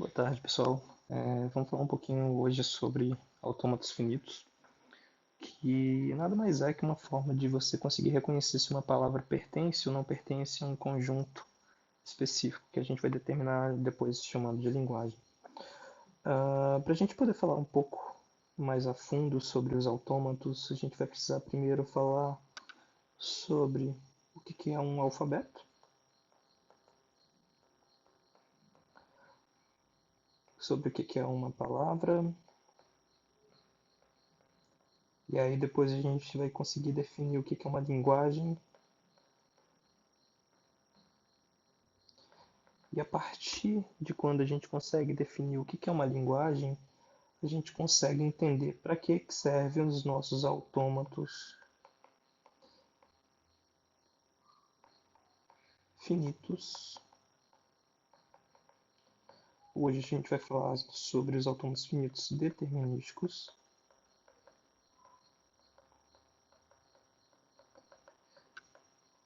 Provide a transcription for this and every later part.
Boa tarde, pessoal. Vamos falar um pouquinho hoje sobre autômatos finitos, que nada mais é que uma forma de você conseguir reconhecer se uma palavra pertence ou não pertence a um conjunto específico, que a gente vai determinar depois chamando de linguagem. Para a gente poder falar um pouco mais a fundo sobre os autômatos, a gente vai precisar primeiro falar sobre o que é um alfabeto, sobre o que é uma palavra. E aí depois a gente vai conseguir definir o que é uma linguagem. E a partir de quando a gente consegue definir o que é uma linguagem, a gente consegue entender para que servem os nossos autômatos finitos. Hoje a gente vai falar sobre os autômatos finitos determinísticos.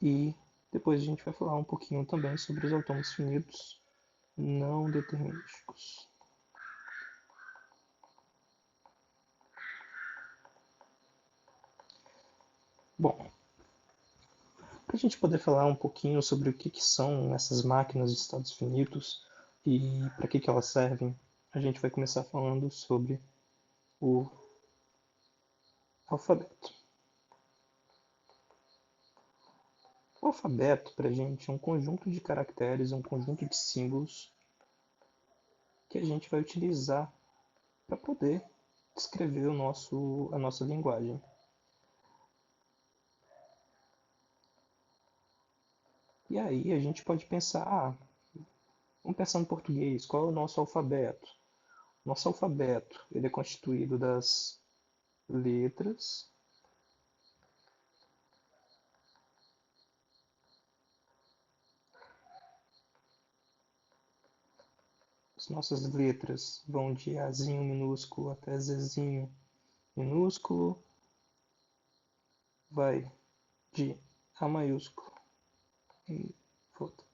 E depois a gente vai falar um pouquinho também sobre os autômatos finitos não determinísticos. Bom, para a gente poder falar um pouquinho sobre o que são essas máquinas de estados finitos e para que elas servem, a gente vai começar falando sobre o alfabeto. O alfabeto, para a gente, é um conjunto de caracteres, um conjunto de símbolos que a gente vai utilizar para poder descrever a nossa linguagem. E aí a gente pode pensar, vamos pensar no português, qual é o nosso alfabeto? Nosso alfabeto ele é constituído das letras, as nossas letras vão de Azinho minúsculo até Zzinho minúsculo, vai de A maiúsculo e volta.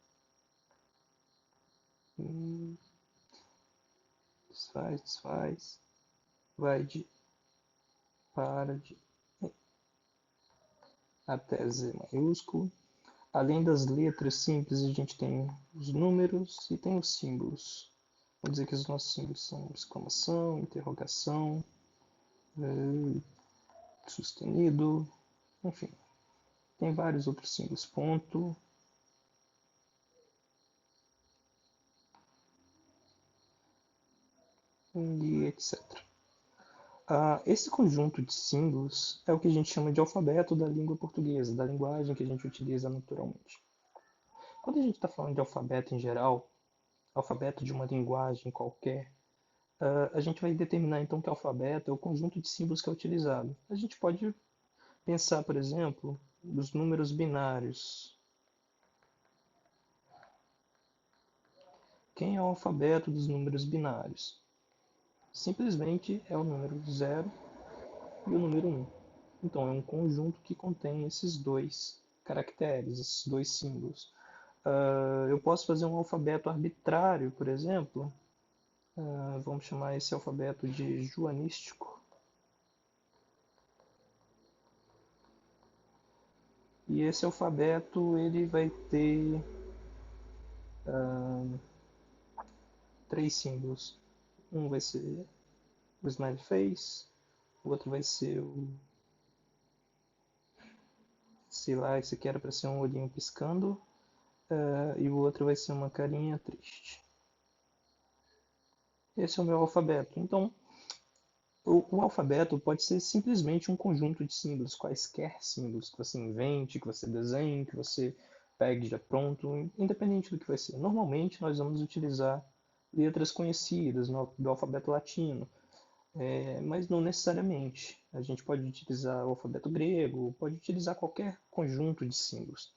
Desfaz, vai de para de até Z maiúsculo. Além das letras simples, a gente tem os números e tem os símbolos. Vou dizer que os nossos símbolos são exclamação, interrogação, sustenido, enfim. Tem vários outros símbolos, ponto e etc. Esse conjunto de símbolos é o que a gente chama de alfabeto da língua portuguesa, da linguagem que a gente utiliza naturalmente. Quando a gente está falando de alfabeto em geral, alfabeto de uma linguagem qualquer, a gente vai determinar então que alfabeto é o conjunto de símbolos que é utilizado. A gente pode pensar, por exemplo, nos números binários. Quem é o alfabeto dos números binários? Simplesmente é o número 0 e o número 1. Então, é um conjunto que contém esses dois caracteres, esses dois símbolos. Eu posso fazer um alfabeto arbitrário, por exemplo. Vamos chamar esse alfabeto de joanístico. E esse alfabeto ele vai ter três símbolos. Um vai ser o smiley face, o outro vai ser o, sei lá, esse aqui era para ser um olhinho piscando, e o outro vai ser uma carinha triste. Esse é o meu alfabeto. Então, o alfabeto pode ser simplesmente um conjunto de símbolos, quaisquer símbolos que você invente, que você desenhe, que você pegue já pronto, independente do que vai ser. Normalmente nós vamos utilizar letras conhecidas do alfabeto latino, mas não necessariamente. A gente pode utilizar o alfabeto grego, pode utilizar qualquer conjunto de símbolos.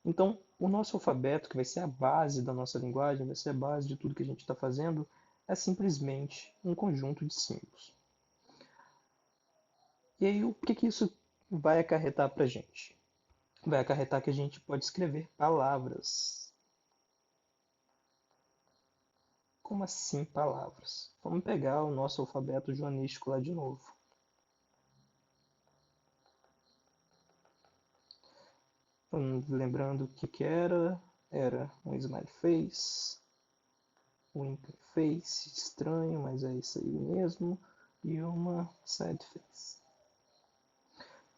Então, o nosso alfabeto, que vai ser a base da nossa linguagem, vai ser a base de tudo que a gente está fazendo, é simplesmente um conjunto de símbolos. E aí, o que isso vai acarretar para a gente? Vai acarretar que a gente pode escrever palavras Como assim palavras? Vamos pegar o nosso alfabeto joanístico lá de novo. Lembrando o que era? Era um smiley face, um wink face, estranho, mas é isso aí mesmo, e uma sad face.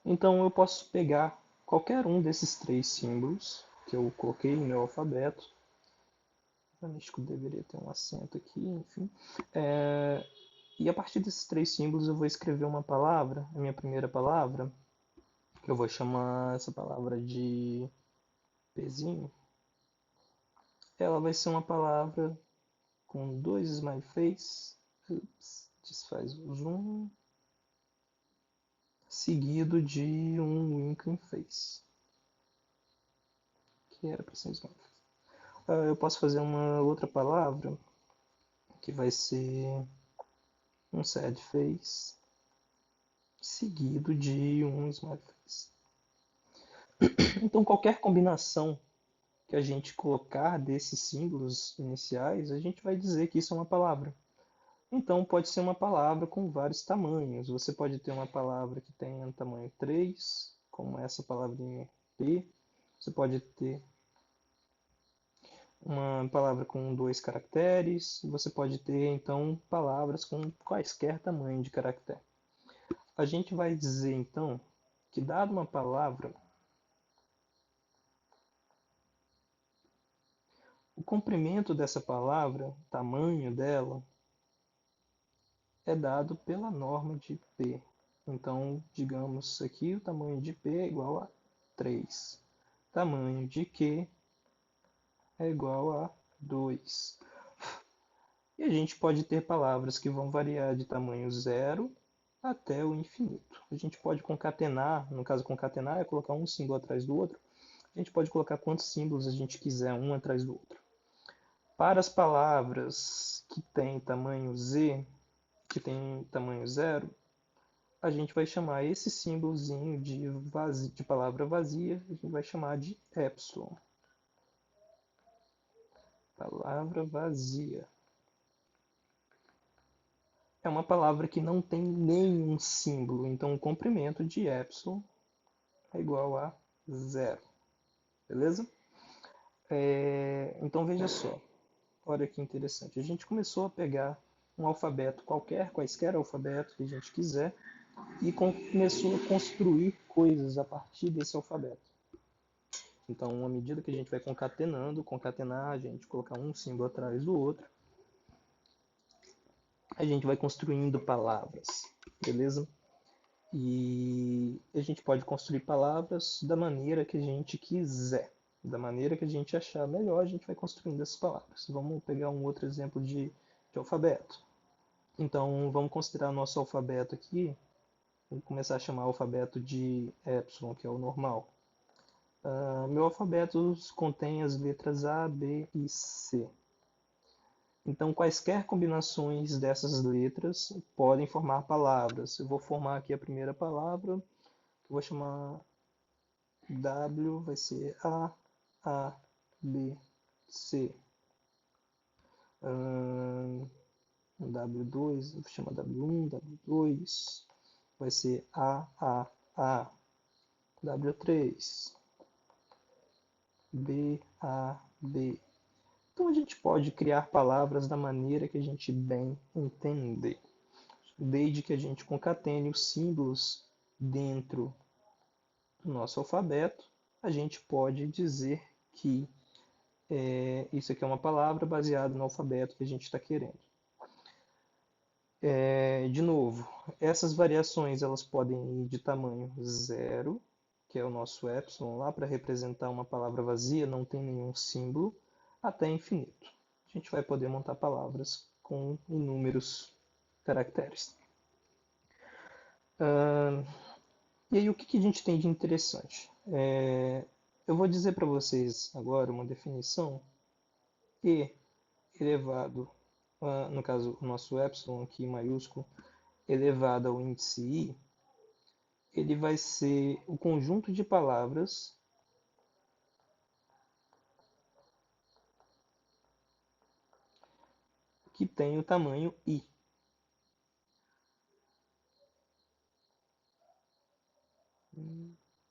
Então eu posso pegar qualquer um desses três símbolos que eu coloquei no meu alfabeto. O joanístico deveria ter um acento aqui, enfim. E a partir desses três símbolos eu vou escrever uma palavra, a minha primeira palavra, que eu vou chamar essa palavra de Pzinho. Ela vai ser uma palavra com dois smiley face, desfaz o zoom, seguido de um winking face, que era para ser um smiley face. Eu posso fazer uma outra palavra, que vai ser um sad face, seguido de um smiley face. Então qualquer combinação que a gente colocar desses símbolos iniciais, a gente vai dizer que isso é uma palavra. Então, pode ser uma palavra com vários tamanhos. Você pode ter uma palavra que tenha tamanho 3, como essa palavrinha P. Você pode ter uma palavra com 2 caracteres. Você pode ter, então, palavras com quaisquer tamanho de caractere. A gente vai dizer, então, que dada uma palavra, o comprimento dessa palavra, o tamanho dela, é dado pela norma de P. Então, digamos aqui, o tamanho de P é igual a 3. Tamanho de Q é igual a 2. E a gente pode ter palavras que vão variar de tamanho zero até o infinito. A gente pode concatenar, no caso concatenar é colocar um símbolo atrás do outro. A gente pode colocar quantos símbolos a gente quiser um atrás do outro. Para as palavras que têm tamanho Z, que tem tamanho zero, a gente vai chamar esse símbolozinho de palavra vazia, a gente vai chamar de epsilon. Palavra vazia. É uma palavra que não tem nenhum símbolo, então o comprimento de epsilon é igual a zero. Beleza? Então veja só, olha que interessante. A gente começou a pegar um alfabeto qualquer, quaisquer alfabeto que a gente quiser, e começou a construir coisas a partir desse alfabeto. Então, à medida que a gente vai concatenar, a gente colocar um símbolo atrás do outro, a gente vai construindo palavras, beleza? E a gente pode construir palavras da maneira que a gente quiser, da maneira que a gente achar melhor, a gente vai construindo essas palavras. Vamos pegar um outro exemplo de alfabeto. Então, vamos considerar nosso alfabeto aqui, vamos começar a chamar o alfabeto de epsilon, que é o normal. Meu alfabeto contém as letras A, B e C. Então, quaisquer combinações dessas letras podem formar palavras. Eu vou formar aqui a primeira palavra, que eu vou chamar W, vai ser A, B, C. W2, vou chamar W1, W2, vai ser A, W3, B, A, B. Então a gente pode criar palavras da maneira que a gente bem entender, desde que a gente concatene os símbolos dentro do nosso alfabeto, a gente pode dizer que isso aqui é uma palavra baseada no alfabeto que a gente está querendo. De novo, essas variações elas podem ir de tamanho zero, que é o nosso epsilon lá, para representar uma palavra vazia, não tem nenhum símbolo, até infinito. A gente vai poder montar palavras com inúmeros caracteres. E aí, o que a gente tem de interessante? Eu vou dizer para vocês agora uma definição. E elevado, no caso, o nosso epsilon aqui maiúsculo, elevado ao índice i, ele vai ser o conjunto de palavras que tem o tamanho I.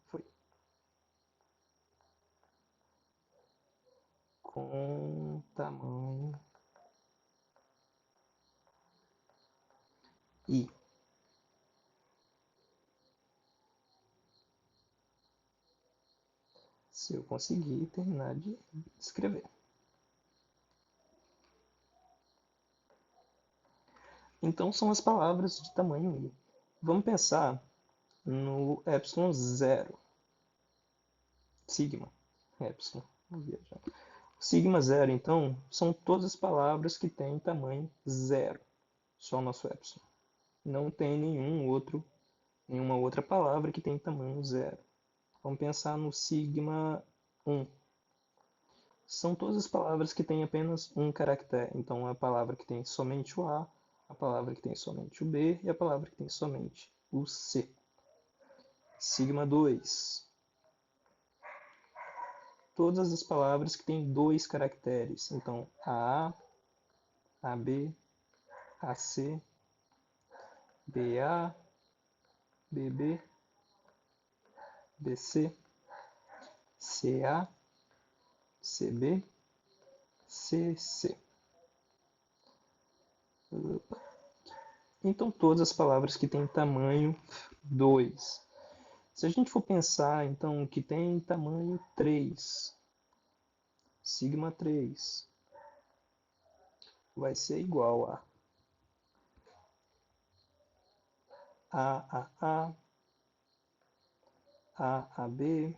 Foi. Com tamanho I. Se eu conseguir terminar de escrever. Então são as palavras de tamanho I. Vamos pensar no epsilon zero. Sigma. Epsilon. Sigma zero, então, são todas as palavras que têm tamanho zero. Só o nosso epsilon. Não tem nenhuma outra palavra que tem tamanho zero. Vamos pensar no sigma 1. São todas as palavras que têm apenas um caractere. Então, a palavra que tem somente o A palavra que tem somente o B e a palavra que tem somente o C. Sigma 2. Todas as palavras que têm dois caracteres. Então, a AB, AC, BA, BB, BC, CA, CB, CC. Então, todas as palavras que têm tamanho 2. Se a gente for pensar, então, que tem tamanho 3, sigma 3, vai ser igual a AB,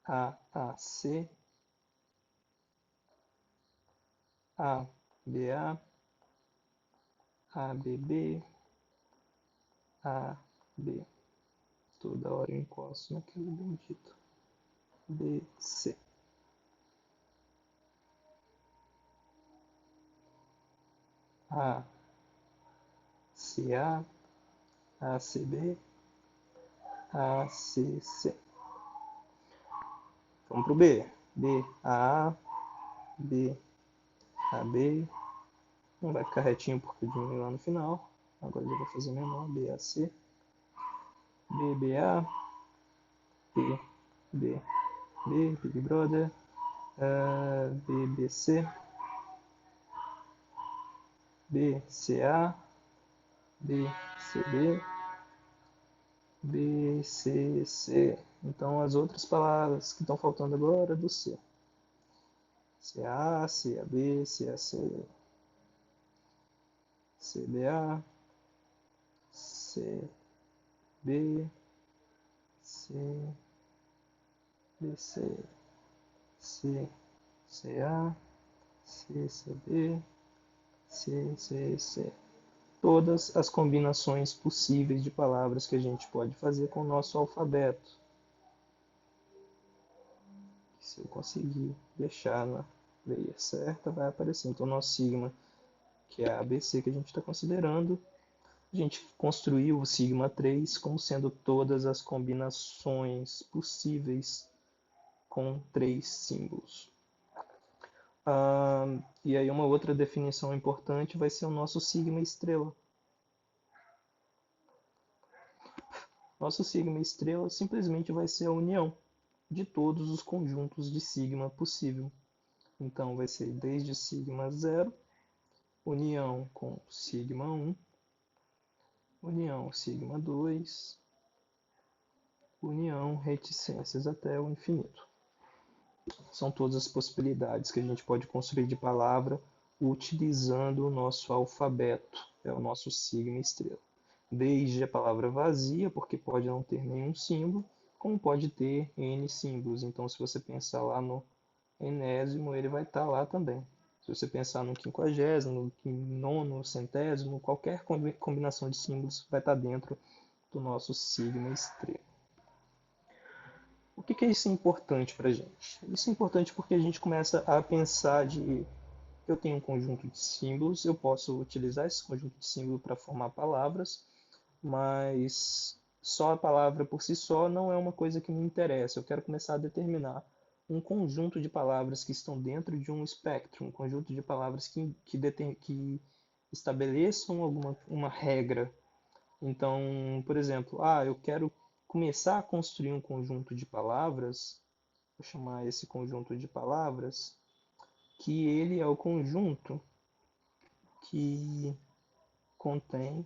AAC, ABA, ABB, AB. Toda hora eu encosto naquele bendito. BC. ACA, ACB, ACC. Vamos para o B. BAA, BAB. Não vai ficar retinho porque eu diminui lá no final. Agora eu vou fazer menor. BAC, BBA, BB, Big Brother, BBC, BCA, BCB, BCC. Então as outras palavras que estão faltando agora é do C. CA, CAB, CAC, CBA, CB, CBC, CCA, CCB, CCC. Todas as combinações possíveis de palavras que a gente pode fazer com o nosso alfabeto. Se eu conseguir deixar na leia certa, vai aparecer. Então, o nosso sigma, que é a ABC que a gente está considerando, a gente construiu o sigma 3 como sendo todas as combinações possíveis com 3 símbolos. E aí uma outra definição importante vai ser o nosso sigma estrela. Nosso sigma estrela simplesmente vai ser a união de todos os conjuntos de sigma possível. Então vai ser desde sigma 0, união com sigma 1, união sigma 2, união reticências até o infinito. São todas as possibilidades que a gente pode construir de palavra utilizando o nosso alfabeto, é o nosso sigma estrela. Desde a palavra vazia, porque pode não ter nenhum símbolo, como pode ter N símbolos. Então, se você pensar lá no enésimo, ele vai estar lá também. Se você pensar no quinquagésimo, no nono, centésimo, qualquer combinação de símbolos vai estar dentro do nosso sigma estrela. O que é isso importante para a gente? Isso é importante porque a gente começa a pensar de eu tenho um conjunto de símbolos, eu posso utilizar esse conjunto de símbolos para formar palavras, mas só a palavra por si só não é uma coisa que me interessa. Eu quero começar a determinar um conjunto de palavras que estão dentro de um espectro, um conjunto de palavras que estabeleçam uma regra. Então, por exemplo, eu quero começar a construir um conjunto de palavras, vou chamar esse conjunto de palavras, que ele é o conjunto que contém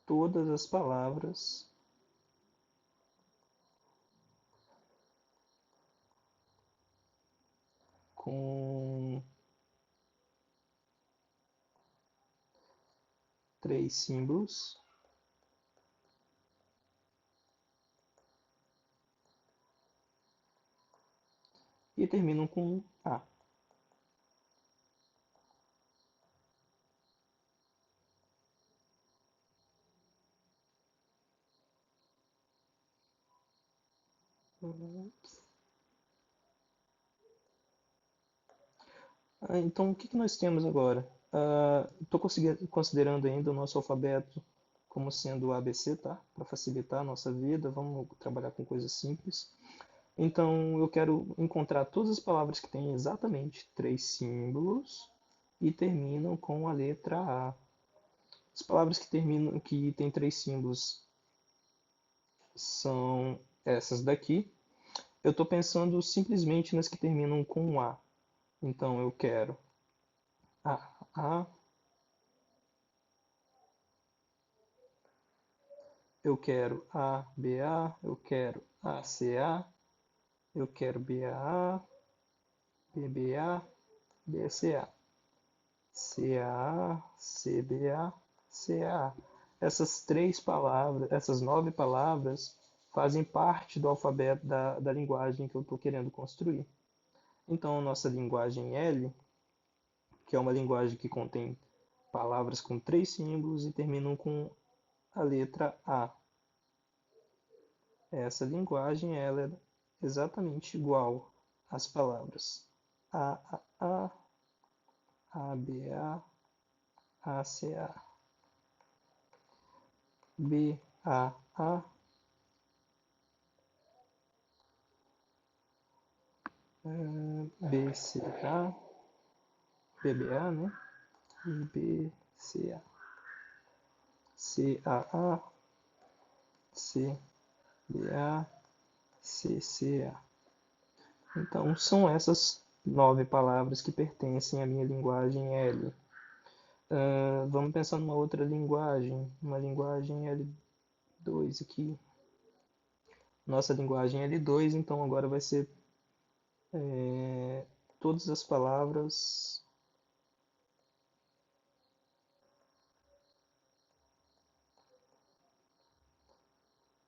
todas as palavras com três símbolos e terminam com A. Então, o que nós temos agora? Estou considerando ainda o nosso alfabeto como sendo o ABC, tá? Para facilitar a nossa vida, vamos trabalhar com coisas simples. Então, eu quero encontrar todas as palavras que têm exatamente três símbolos e terminam com a letra A. As palavras que têm três símbolos são essas daqui. Eu estou pensando simplesmente nas que terminam com A. Então, eu quero A, eu quero ABA, eu quero ACA, eu quero BAA, BBA, BCA, CAA, CBA, CAA. Essas três palavras, essas 9 palavras, fazem parte do alfabeto da linguagem que eu estou querendo construir. Então, a nossa linguagem L, que é uma linguagem que contém palavras com três símbolos e terminam com a letra A. Essa linguagem ela é exatamente igual às palavras AAA, ABA, ACA, BAA, BCA, BBA, né? E BCA, CAA, CBA, CCA. Então, são essas 9 palavras que pertencem à minha linguagem L. Vamos pensar numa outra linguagem, uma linguagem L2 aqui. Nossa linguagem L2, então agora vai ser todas as palavras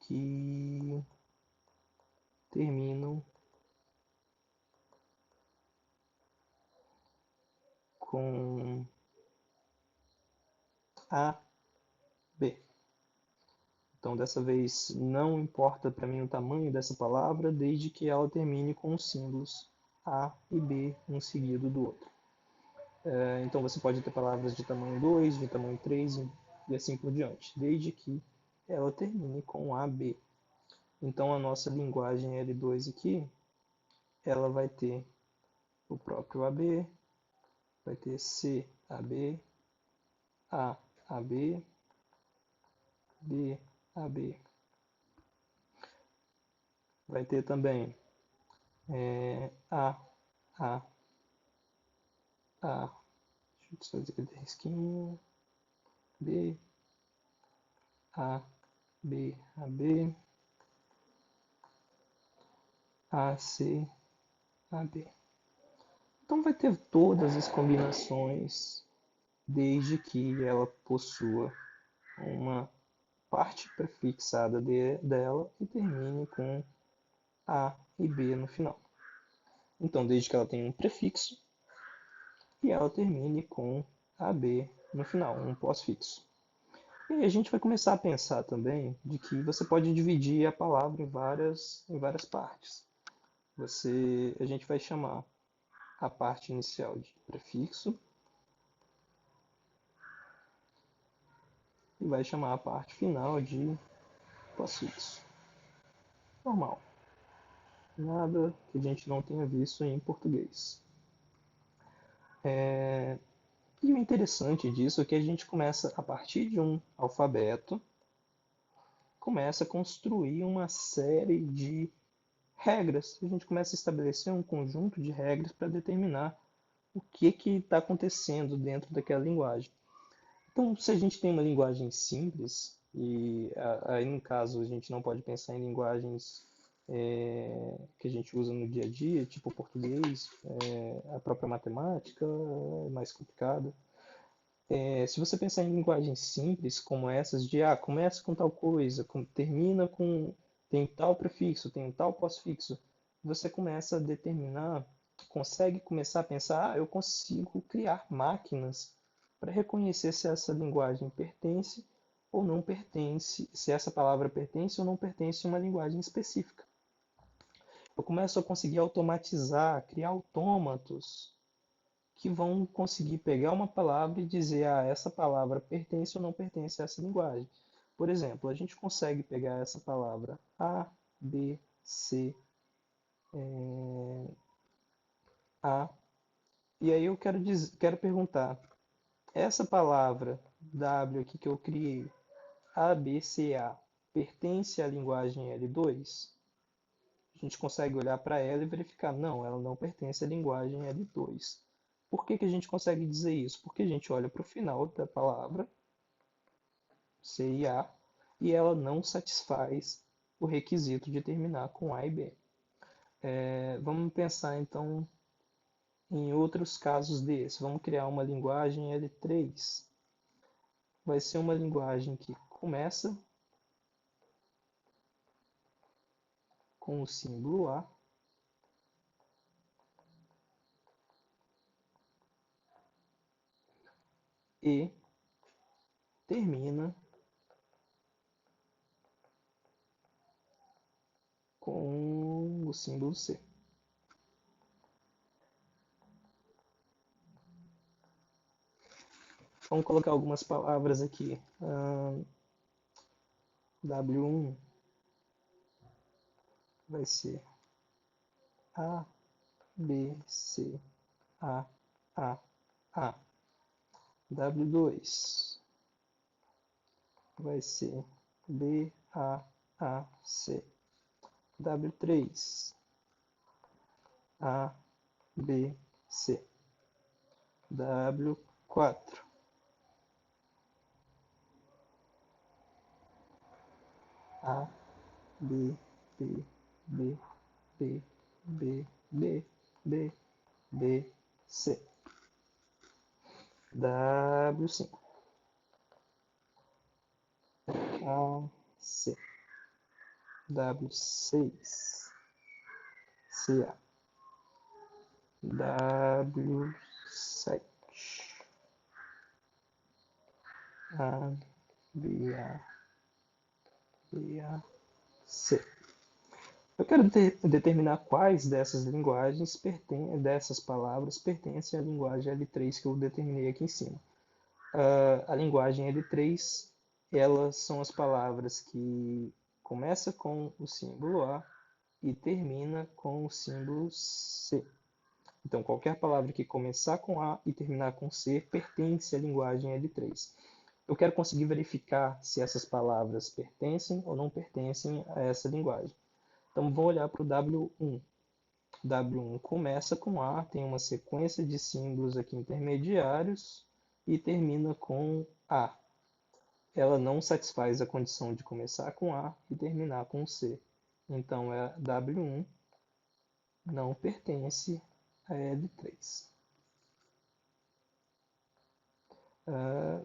que terminam com A, B. Então, dessa vez, não importa para mim o tamanho dessa palavra, desde que ela termine com os símbolos A e B, um seguido do outro. Então, você pode ter palavras de tamanho 2, de tamanho 3 e assim por diante, desde que ela termine com A, B. Então, a nossa linguagem L2 aqui, ela vai ter o próprio AB, vai ter CAB, AAB, DAB. Vai ter também A, A, A. Deixa eu fazer aquele risquinho. B, A, B, A, B, A, C, A, B. Então vai ter todas as combinações, desde que ela possua uma parte prefixada dela e termine com A e B no final. Então, desde que ela tenha um prefixo e ela termine com AB no final, um pós-fixo. E aí a gente vai começar a pensar também de que você pode dividir a palavra em várias partes. A gente vai chamar a parte inicial de prefixo e vai chamar a parte final de pós-fixo. normal. Nada que a gente não tenha visto em português. E o interessante disso é que a gente começa, a partir de um alfabeto, começa a construir uma série de regras. A gente começa a estabelecer um conjunto de regras para determinar o que está acontecendo dentro daquela linguagem. Então, se a gente tem uma linguagem simples, e aí no caso a gente não pode pensar em linguagens que a gente usa no dia a dia, tipo o português, a própria matemática é mais complicada. Se você pensar em linguagens simples como essas de começa com tal coisa, termina com tem tal prefixo, tem tal pós-fixo, você começa a determinar, consegue começar a pensar, eu consigo criar máquinas para reconhecer se essa linguagem pertence ou não pertence, se essa palavra pertence ou não pertence a uma linguagem específica. Eu começo a conseguir automatizar, criar autômatos que vão conseguir pegar uma palavra e dizer, essa palavra pertence ou não pertence a essa linguagem. Por exemplo, a gente consegue pegar essa palavra A, B, C, A, e aí eu quero perguntar, essa palavra W aqui que eu criei, A, B, C, A, pertence à linguagem L2? A gente consegue olhar para ela e verificar, não, ela não pertence à linguagem L2. Por que a gente consegue dizer isso? Porque a gente olha para o final da palavra, C e A, e ela não satisfaz o requisito de terminar com A e B. Vamos pensar então em outros casos desses. Vamos criar uma linguagem L3. Vai ser uma linguagem que começa com o símbolo A e termina com o símbolo C. Vamos colocar algumas palavras aqui. W1 vai ser A, B, C, A, A, A. W2 vai ser B, A, A, C. W3 A, B, C. W4 A, B, B, B, B, B, B, B, B, C. W5 A, C. W6 C, A. W7 A, B, A, B, A, C. Eu quero determinar quais dessas linguagens, dessas palavras, pertencem à linguagem L3 que eu determinei aqui em cima. A linguagem L3, elas são as palavras que começa com o símbolo A e termina com o símbolo C. Então, qualquer palavra que começar com A e terminar com C pertence à linguagem L3. Eu quero conseguir verificar se essas palavras pertencem ou não pertencem a essa linguagem. Então, vou olhar para o W1. W1 começa com A, tem uma sequência de símbolos aqui intermediários e termina com A. Ela não satisfaz a condição de começar com A e terminar com C. Então, W1 não pertence a L3.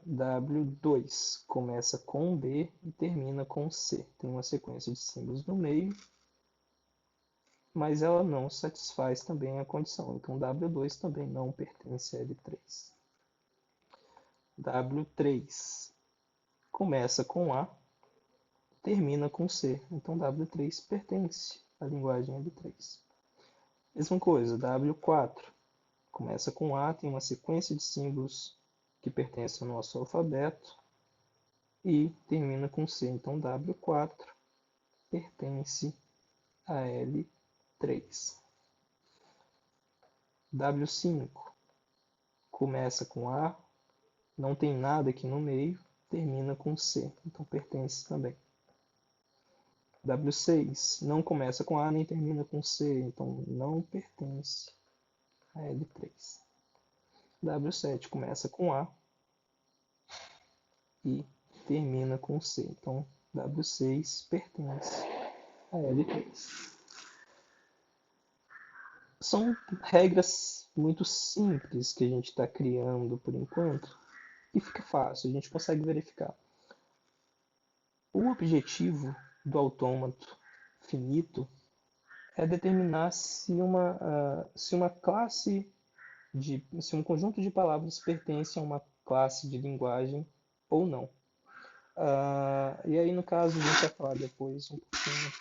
W2 começa com B e termina com C. Tem uma sequência de símbolos no meio, mas ela não satisfaz também a condição. Então, W2 também não pertence a L3. W3 começa com A, termina com C. Então, W3 pertence à linguagem L3. Mesma coisa, W4 começa com A, tem uma sequência de símbolos que pertencem ao nosso alfabeto e termina com C. Então, W4 pertence AL3. W5 começa com A, não tem nada aqui no meio, termina com C, então pertence também. W6 não começa com A nem termina com C, então não pertence a L3. W7 começa com A e termina com C, então W6 pertence a L3. São regras muito simples que a gente está criando por enquanto e fica fácil, a gente consegue verificar. O objetivo do autômato finito é determinar se uma classe se um conjunto de palavras pertence a uma classe de linguagem ou não. E aí, no caso, a gente vai falar depois um pouquinho,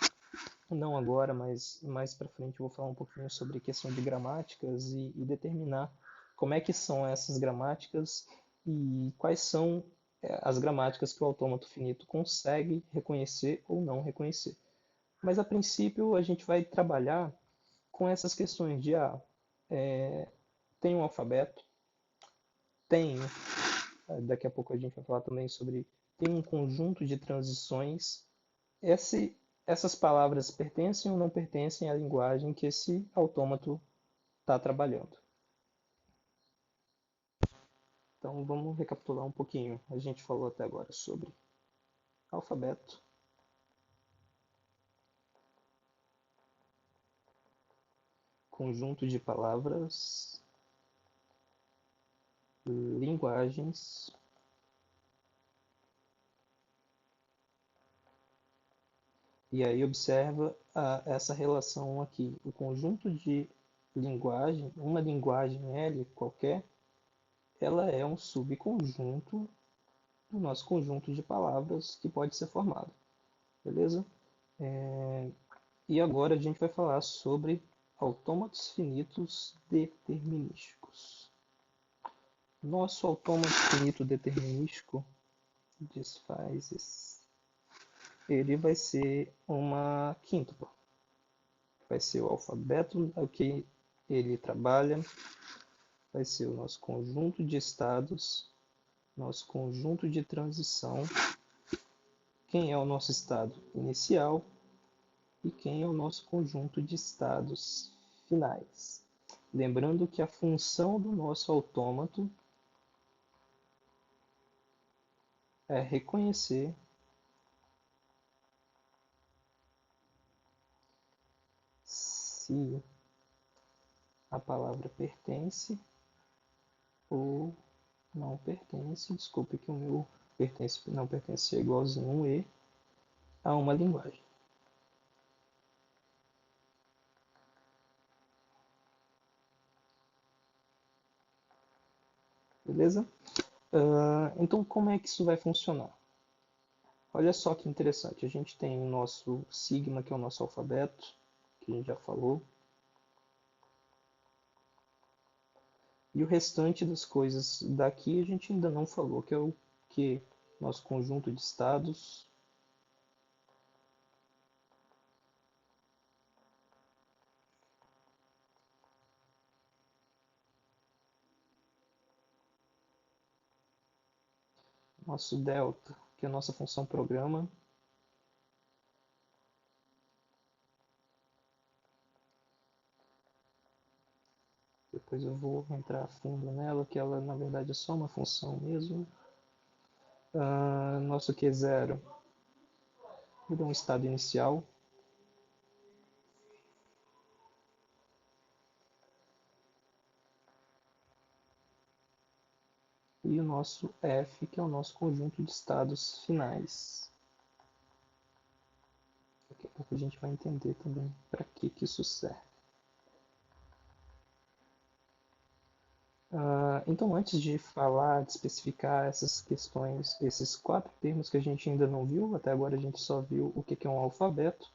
não agora, mas mais para frente eu vou falar um pouquinho sobre questão de gramáticas e determinar como é que são essas gramáticas e quais são as gramáticas que o autômato finito consegue reconhecer ou não reconhecer. Mas a princípio a gente vai trabalhar com essas questões de tem um alfabeto, tem, daqui a pouco a gente vai falar também sobre, tem um conjunto de transições. Essas palavras pertencem ou não pertencem à linguagem que esse autômato está trabalhando. Então vamos recapitular um pouquinho. A gente falou até agora sobre alfabeto, conjunto de palavras, linguagens, e aí observa essa relação aqui. O conjunto de linguagem, uma linguagem L qualquer, ela é um subconjunto do nosso conjunto de palavras que pode ser formado. Beleza? E agora a gente vai falar sobre autômatos finitos determinísticos. Nosso autômato finito determinístico desfaz ele vai ser uma quíntupla. Vai ser o alfabeto ao que ele trabalha, vai ser o nosso conjunto de estados, nosso conjunto de transição, quem é o nosso estado inicial e quem é o nosso conjunto de estados finais. Lembrando que a função do nosso autômato é reconhecer se a palavra pertence ou não pertence. Desculpe que o meu não pertence é igualzinho a um E a uma linguagem. Beleza? Então, como é que isso vai funcionar? Olha só que interessante. A gente tem o nosso sigma, que é o nosso alfabeto, que a gente já falou. E o restante das coisas daqui a gente ainda não falou, que é o que? Nosso conjunto de estados. Nosso delta, que é a nossa função programa. Depois eu vou entrar a fundo nela, que ela na verdade é só uma função mesmo. Nosso Q0 é um estado inicial. E o nosso F, que é o nosso conjunto de estados finais. Daqui a pouco a gente vai entender também para que isso serve. Então, antes de falar, de especificar essas questões, esses 4 termos que a gente ainda não viu, até agora a gente só viu o que é um alfabeto,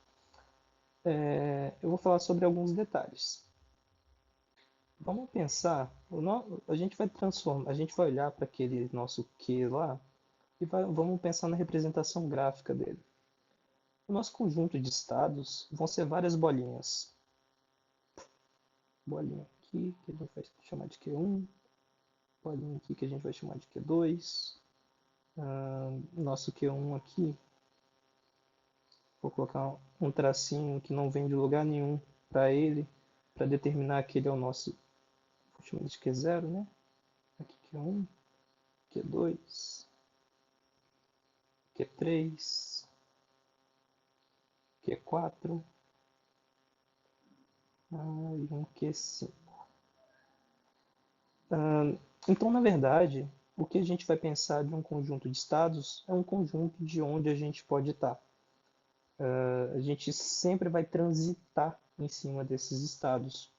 eu vou falar sobre alguns detalhes. Vamos pensar, a gente vai transformar, a gente vai olhar para aquele nosso Q lá e vamos pensar na representação gráfica dele. O nosso conjunto de estados vão ser várias bolinhas. Bolinha aqui, que a gente vai chamar de Q1, bolinha aqui que a gente vai chamar de Q2. Nosso Q1 aqui, vou colocar um tracinho que não vem de lugar nenhum para ele, para determinar que ele é o nosso, vou chamar de Q0, né? Aqui Q1, Q2, Q3, Q4 e um Q5. Então, na verdade, o que a gente vai pensar de um conjunto de estados é um conjunto de onde a gente pode estar. A gente sempre vai transitar em cima desses estados.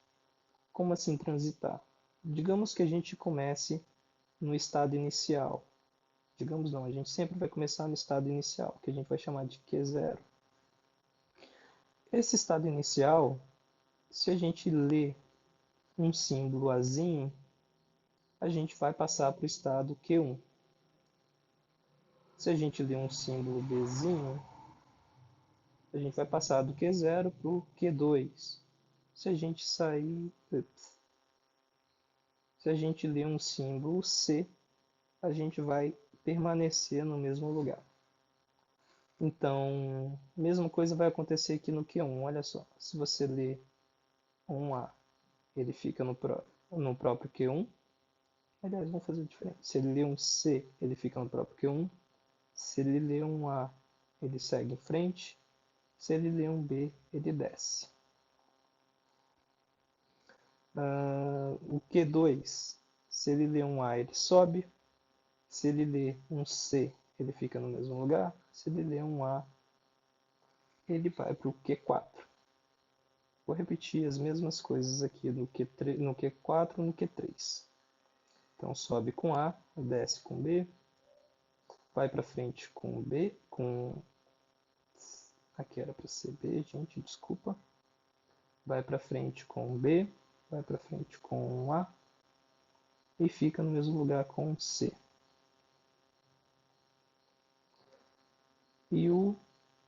Como assim transitar? Digamos que a gente comece no estado inicial. Digamos não, a gente sempre vai começar no estado inicial, que a gente vai chamar de Q0. Esse estado inicial, se a gente ler um símbolo azinho, a gente vai passar para o estado Q1. Se a gente ler um símbolo Bzinho, a gente vai passar do Q0 para o Q2. Se a gente sair, se a gente ler um símbolo C, a gente vai permanecer no mesmo lugar. Então, a mesma coisa vai acontecer aqui no Q1. Olha só, se você ler um A, ele fica no próprio Q1. Aliás, vamos fazer diferente. Se ele ler um C, ele fica no próprio Q1. Se ele ler um A, ele segue em frente. Se ele ler um B, ele desce. O Q2, se ele ler um A, ele sobe. Se ele ler um C, ele fica no mesmo lugar. Se ele ler um A, ele vai para o Q4. Vou repetir as mesmas coisas aqui no Q4 e no Q3. Então sobe com A, desce com B, vai para frente com B, aqui era para ser B, gente, desculpa. Vai para frente com B, vai para frente com A e fica no mesmo lugar com C. E o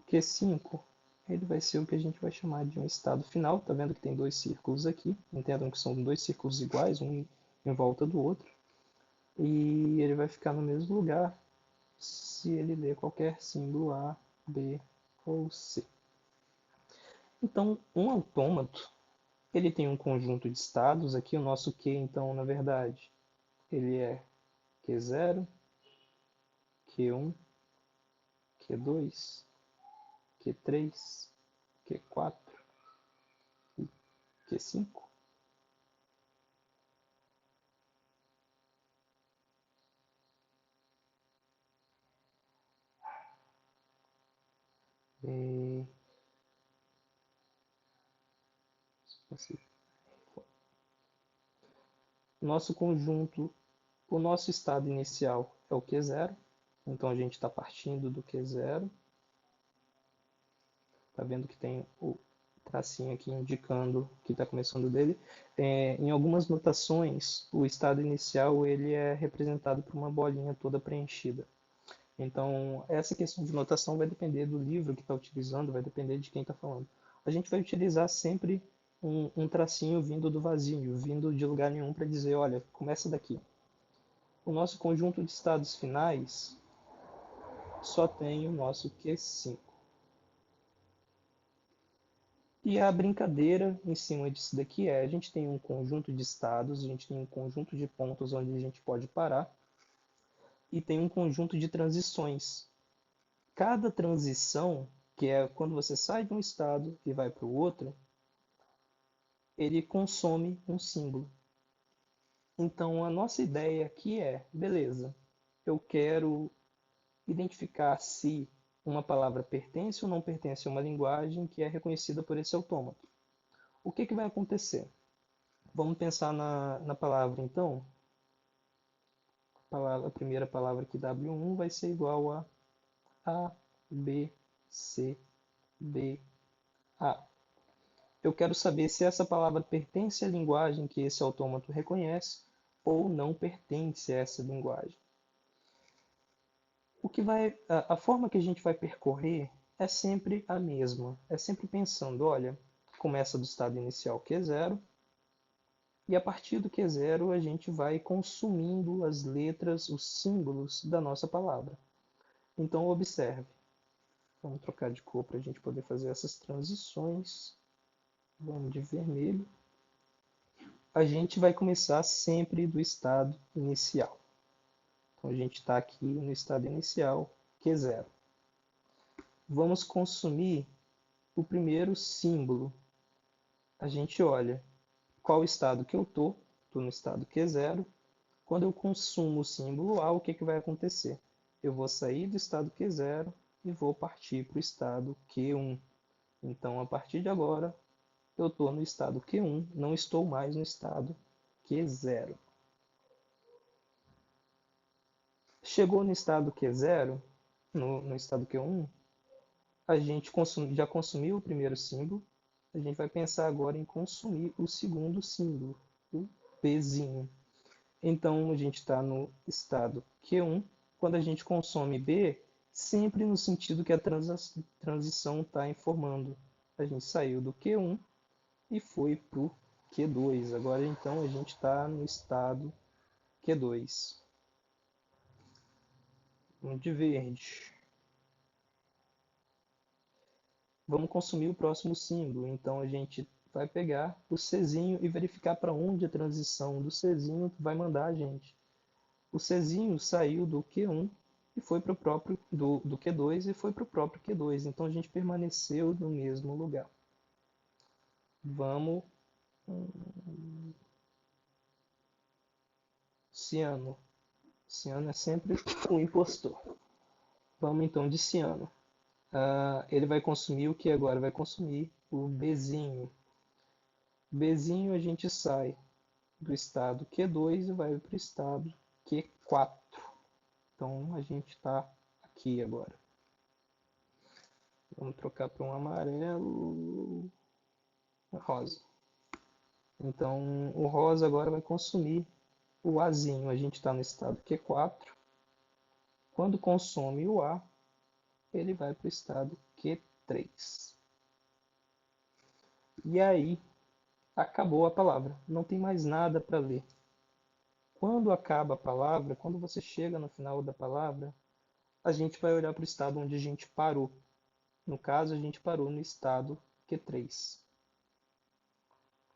Q5, ele vai ser o que a gente vai chamar de um estado final. Tá vendo que tem dois círculos aqui? Entendam que são dois círculos iguais, um em volta do outro. E ele vai ficar no mesmo lugar se ele ler qualquer símbolo A, B ou C. Então, um autômato, ele tem um conjunto de estados. Aqui o nosso Q, então, na verdade, ele é Q0, Q1, Q2, Q3, Q4 e Q5. E... Nosso conjunto, o nosso estado inicial é o Q0, então a gente está partindo do Q0. Está vendo que tem o tracinho aqui indicando que está começando dele. Em algumas notações, o estado inicial ele é representado por uma bolinha toda preenchida. Então, essa questão de notação vai depender do livro que está utilizando, vai depender de quem está falando. A gente vai utilizar sempre um tracinho vindo do vazio, vindo de lugar nenhum para dizer, olha, começa daqui. O nosso conjunto de estados finais só tem o nosso Q5. E a brincadeira em cima disso daqui a gente tem um conjunto de estados, a gente tem um conjunto de pontos onde a gente pode parar, e tem um conjunto de transições. Cada transição, que é quando você sai de um estado e vai para o outro, ele consome um símbolo. Então a nossa ideia aqui é, beleza, eu quero identificar se uma palavra pertence ou não pertence a uma linguagem que é reconhecida por esse autômato. O que vai acontecer? Vamos pensar na palavra então. A primeira palavra aqui, W1, vai ser igual a A, B, C, D, A. Eu quero saber se essa palavra pertence à linguagem que esse autômato reconhece ou não pertence a essa linguagem. A forma que a gente vai percorrer é sempre a mesma. É sempre pensando, olha, começa do estado inicial que é zero, e a partir do que é zero a gente vai consumindo as letras, os símbolos da nossa palavra. Então observe. Vamos trocar de cor para a gente poder fazer essas transições. Vamos de vermelho. A gente vai começar sempre do estado inicial. Então a gente está aqui no estado inicial, que é zero. Vamos consumir o primeiro símbolo. A gente olha qual estado que eu estou. Estou no estado que é zero. Quando eu consumo o símbolo A, o que vai acontecer? Eu vou sair do estado Q0 e vou partir para o estado Q1. Então, a partir de agora, eu estou no estado Q1, não estou mais no estado Q0. Chegou no estado Q0, no estado Q1, a gente já consumiu o primeiro símbolo, a gente vai pensar agora em consumir o segundo símbolo, o Bzinho. Então, a gente está no estado Q1. Quando a gente consome B, sempre no sentido que a transição está informando. A gente saiu do Q1 e foi para o Q2. Agora, então, a gente está no estado Q2. Vamos de verde. Vamos consumir o próximo símbolo. Então, a gente vai pegar o Czinho e verificar para onde a transição do Czinho vai mandar a gente. O Czinho saiu do Q1 e foi para o próprio do Q2 e foi para o próprio Q2. Então a gente permaneceu no mesmo lugar. Vamos ciano. Ciano é sempre o impostor. Vamos então de ciano. Ele vai consumir o que agora? Vai consumir o Bzinho. Bzinho a gente sai do estado Q2 e vai para o estado Q4. Então a gente está aqui agora. Vamos trocar para um amarelo, rosa. Então o rosa agora vai consumir o Azinho. A gente está no estado Q4. Quando consome o A, ele vai para o estado Q3. E aí acabou a palavra. Não tem mais nada para ler. Quando acaba a palavra, quando você chega no final da palavra, a gente vai olhar para o estado onde a gente parou. No caso, a gente parou no estado Q3.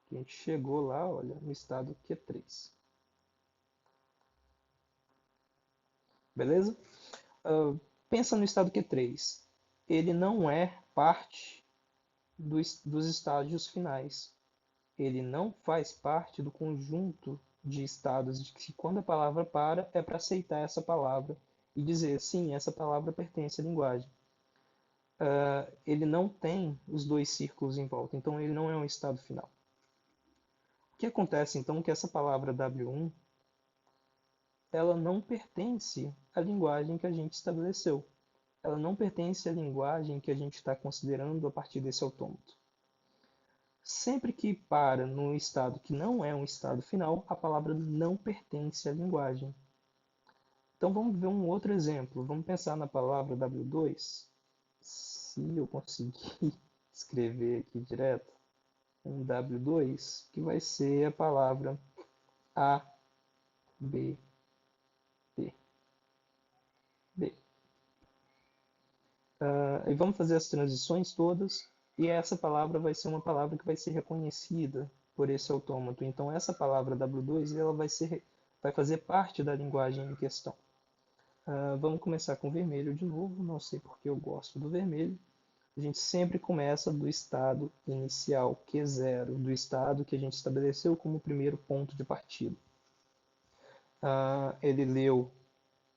A gente chegou lá, olha, no estado Q3. Beleza? Pensa no estado Q3. Ele não é parte dos estágios finais. Ele não faz parte do conjunto de estados de que quando a palavra para, é para aceitar essa palavra e dizer, sim, essa palavra pertence à linguagem. Ele não tem os dois círculos em volta, então ele não é um estado final. O que acontece então é que essa palavra W1 ela não pertence à linguagem que a gente estabeleceu. Ela não pertence à linguagem que a gente está considerando a partir desse autômato. Sempre que para no estado que não é um estado final, a palavra não pertence à linguagem. Então vamos ver um outro exemplo. Vamos pensar na palavra W2. Se eu conseguir escrever aqui direto, um W2, que vai ser a palavra A, B, P, B. E vamos fazer as transições todas, e essa palavra vai ser uma palavra que vai ser reconhecida por esse autômato. Então essa palavra W2 ela vai fazer parte da linguagem em questão. Vamos começar com vermelho de novo, não sei porque eu gosto do vermelho. A gente sempre começa do estado inicial, Q0, do estado que a gente estabeleceu como primeiro ponto de partida. Ele leu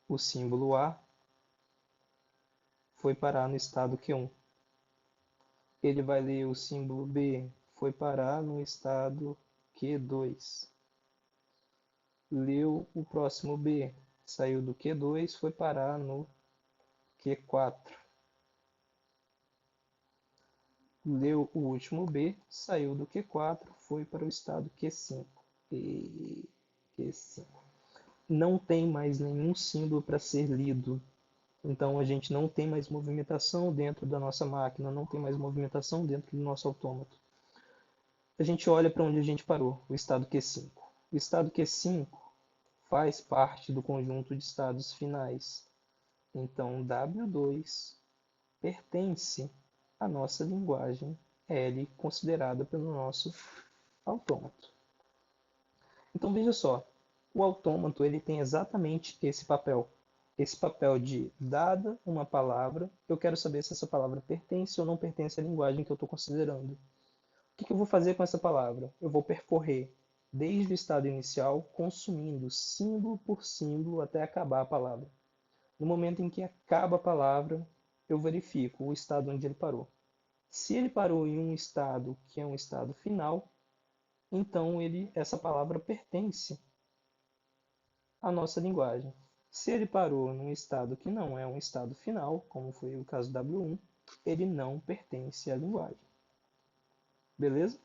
o símbolo A, foi parar no estado Q1. Ele vai ler o símbolo B, foi parar no estado Q2. Leu o próximo B, saiu do Q2, foi parar no Q4. Leu o último B, saiu do Q4, foi para o estado Q5. Q5. Não tem mais nenhum símbolo para ser lido. Então a gente não tem mais movimentação dentro da nossa máquina, não tem mais movimentação dentro do nosso autômato. A gente olha para onde a gente parou, o estado Q5. O estado Q5 faz parte do conjunto de estados finais. Então W2 pertence à nossa linguagem L considerada pelo nosso autômato. Então veja só, o autômato ele tem exatamente esse papel de, dada uma palavra, eu quero saber se essa palavra pertence ou não pertence à linguagem que eu estou considerando. O que eu vou fazer com essa palavra? Eu vou percorrer desde o estado inicial, consumindo símbolo por símbolo até acabar a palavra. No momento em que acaba a palavra, eu verifico o estado onde ele parou. Se ele parou em um estado que é um estado final, então essa palavra pertence à nossa linguagem. Se ele parou num estado que não é um estado final, como foi o caso W1, ele não pertence à linguagem. Beleza?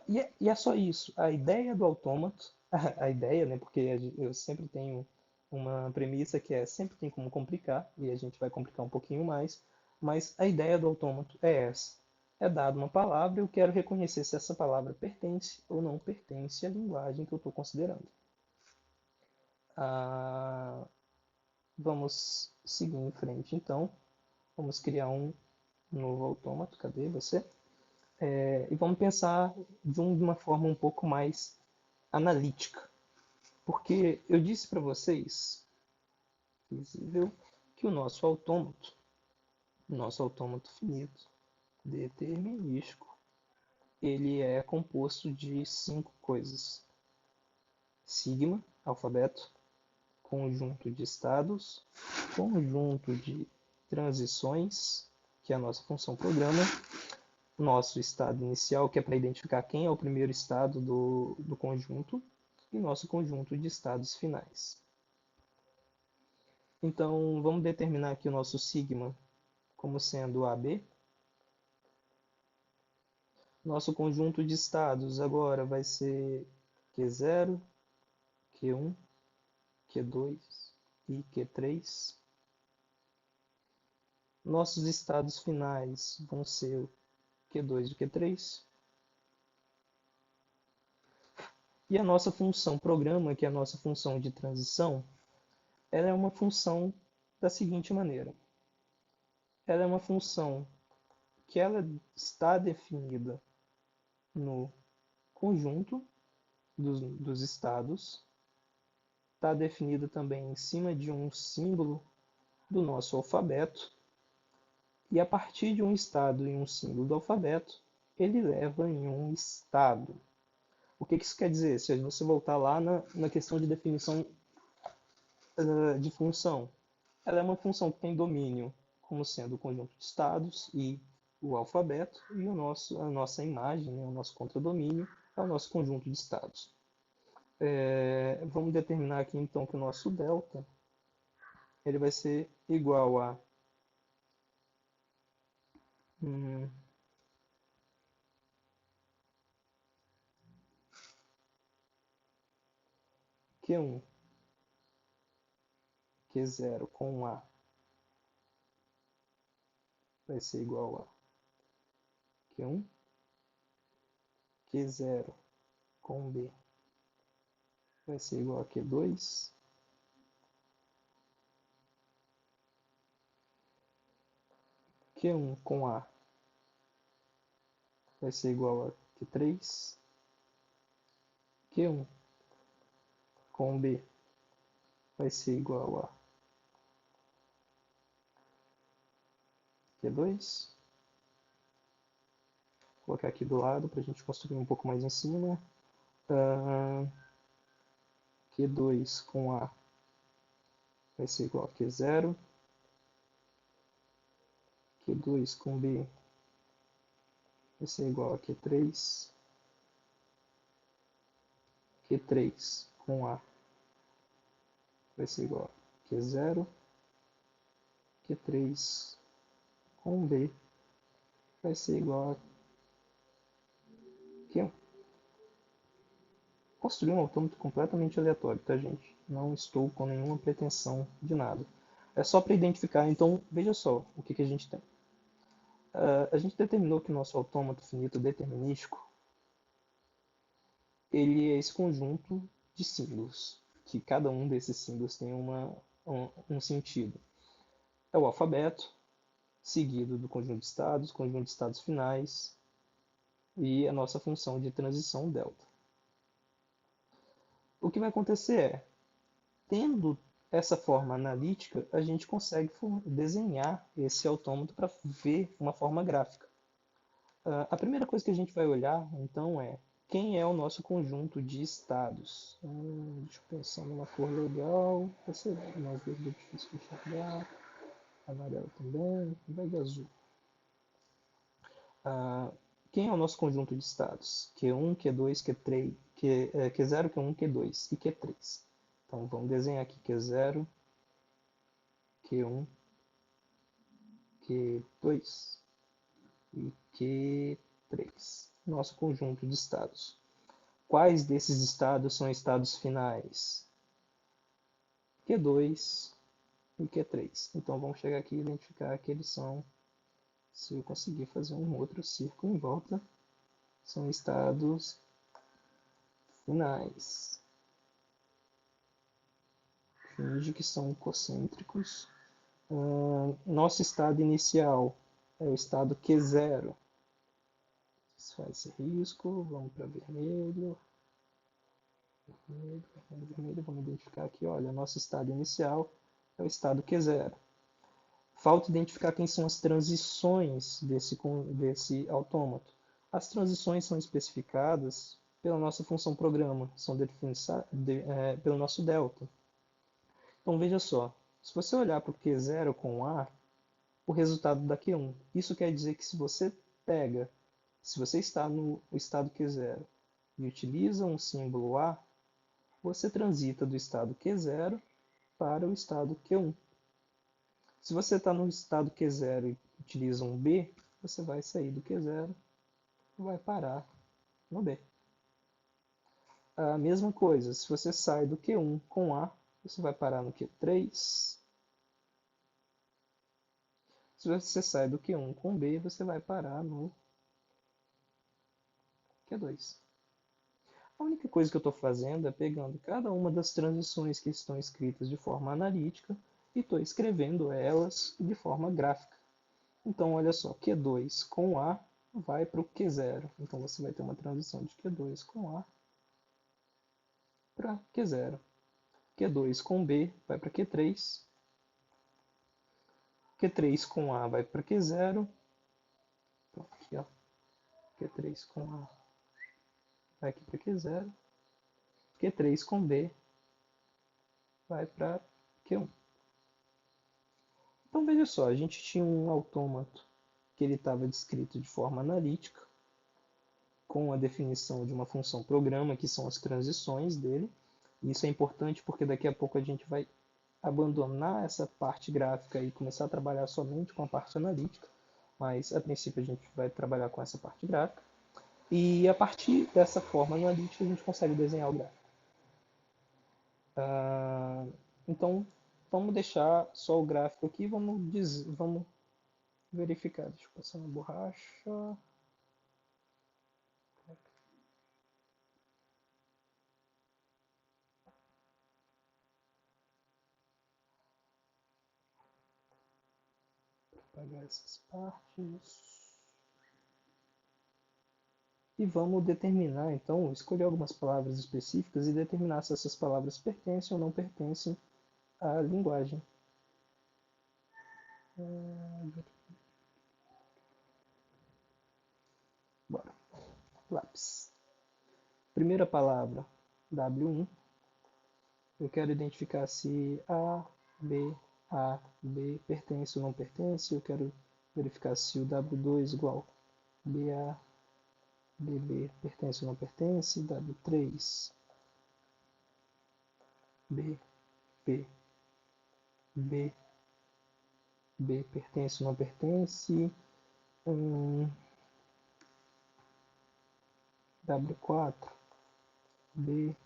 E é só isso. A ideia do autômato, a ideia, né, porque eu sempre tenho uma premissa que é sempre tem como complicar, e a gente vai complicar um pouquinho mais, mas a ideia do autômato é essa. É dada uma palavra, eu quero reconhecer se essa palavra pertence ou não pertence à linguagem que eu estou considerando. Ah, vamos seguir em frente, então. Vamos criar um novo autômato. Cadê você? E vamos pensar de uma forma um pouco mais analítica. Porque eu disse para vocês, visível, que o nosso autômato finito, determinístico, ele é composto de 5 coisas. Sigma, alfabeto, conjunto de estados, conjunto de transições, que é a nossa função programa, nosso estado inicial, que é para identificar quem é o primeiro estado do conjunto, e nosso conjunto de estados finais. Então, vamos determinar aqui o nosso sigma como sendo AB. Nosso conjunto de estados agora vai ser Q0, Q1, Q2 e Q3. Nossos estados finais vão ser o Q2 e Q3. E a nossa função programa, que é a nossa função de transição, ela é uma função da seguinte maneira. Ela é uma função que ela está definida no conjunto dos estados, está definida também em cima de um símbolo do nosso alfabeto, e a partir de um estado e um símbolo do alfabeto, ele leva em um estado. O que isso quer dizer? Se você voltar lá na questão de definição de função, ela é uma função que tem domínio como sendo o conjunto de estados e o alfabeto, e a nossa imagem, né, o nosso contradomínio, é o nosso conjunto de estados. Vamos determinar aqui então que o nosso delta ele vai ser igual a Q1, Q0 com A vai ser igual a Q1, Q0 com B vai ser igual a Q2, Q1 com A vai ser igual a Q3, Q1 com B vai ser igual a Q2. Vou colocar aqui do lado para a gente construir um pouco mais em cima. Q2 com A vai ser igual a Q0. Q2 com B vai ser igual a Q3. Q3 com A vai ser igual a Q0. Q3 com B vai ser igual a Q1. Construir um autômato completamente aleatório, tá, gente? Não estou com nenhuma pretensão de nada. É só para identificar. Então, veja só o que a gente tem. A gente determinou que o nosso autômato finito determinístico ele é esse conjunto de símbolos, que cada um desses símbolos tem um sentido. É o alfabeto, seguido do conjunto de estados finais e a nossa função de transição delta. O que vai acontecer é, tendo essa forma analítica, a gente consegue desenhar esse autômato para ver uma forma gráfica. A primeira coisa que a gente vai olhar, então, é quem é o nosso conjunto de estados. Deixa eu pensar numa cor legal, vai ser mais verde difícil de enxergar, amarelo também, vai de azul. Quem é o nosso conjunto de estados? Q1, Q2, Q3, Q0, Q1, Q2 e Q3. Então vamos desenhar aqui Q0, Q1, Q2 e Q3. Nosso conjunto de estados. Quais desses estados são estados finais? Q2 e Q3. Então vamos chegar aqui e identificar que eles são, se eu conseguir fazer um outro círculo em volta, são estados finais. Finge que são concêntricos. Nosso estado inicial é o estado Q0. Desfaz esse risco, vamos para vermelho. Vermelho, vamos identificar aqui, olha, nosso estado inicial é o estado Q0. Falta identificar quem são as transições desse autômato. As transições são especificadas pela nossa função programa, são definidas pelo nosso delta. Então veja só, se você olhar para o Q0 com A, o resultado da Q1. Isso quer dizer que se você está no estado Q0 e utiliza um símbolo A, você transita do estado Q0 para o estado Q1. Se você está no estado Q0 e utiliza um B, você vai sair do Q0 e vai parar no B. A mesma coisa, se você sai do Q1 com A, você vai parar no Q3. Se você sai do Q1 com B, você vai parar no Q2. A única coisa que eu estou fazendo é pegando cada uma das transições que estão escritas de forma analítica e estou escrevendo elas de forma gráfica. Então, olha só, Q2 com A vai para o Q0. Então, você vai ter uma transição de Q2 com A para Q0. Q2 com B vai para Q3. Q3 com A vai para Q0. Então, aqui, ó, Q3 com A vai aqui para Q0. Q3 com B vai para Q1. Então veja só, a gente tinha um autômato que ele estava descrito de forma analítica, com a definição de uma função programa, que são as transições dele. E isso é importante porque daqui a pouco a gente vai abandonar essa parte gráfica e começar a trabalhar somente com a parte analítica, mas a princípio a gente vai trabalhar com essa parte gráfica. E a partir dessa forma analítica a gente consegue desenhar o gráfico. Então vamos deixar só o gráfico aqui, vamos verificar. Deixa eu passar uma borracha. Apagar essas partes. E vamos determinar, então, escolher algumas palavras específicas e determinar se essas palavras pertencem ou não pertencem à linguagem. Bora. Lápis. Primeira palavra, W1. Eu quero identificar se A, B pertence ou não pertence. Eu quero verificar se o W2 igual BA, BB pertence ou não pertence. W3, B, B, B, B pertence ou não pertence. W4, B,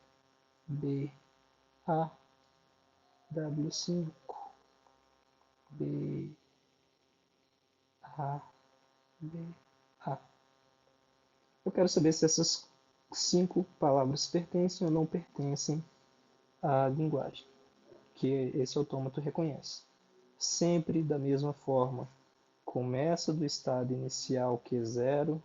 B, A, W5, B, A, B, A. Eu quero saber se essas 5 palavras pertencem ou não pertencem à linguagem que esse autômato reconhece. Sempre da mesma forma, começa do estado inicial Q0.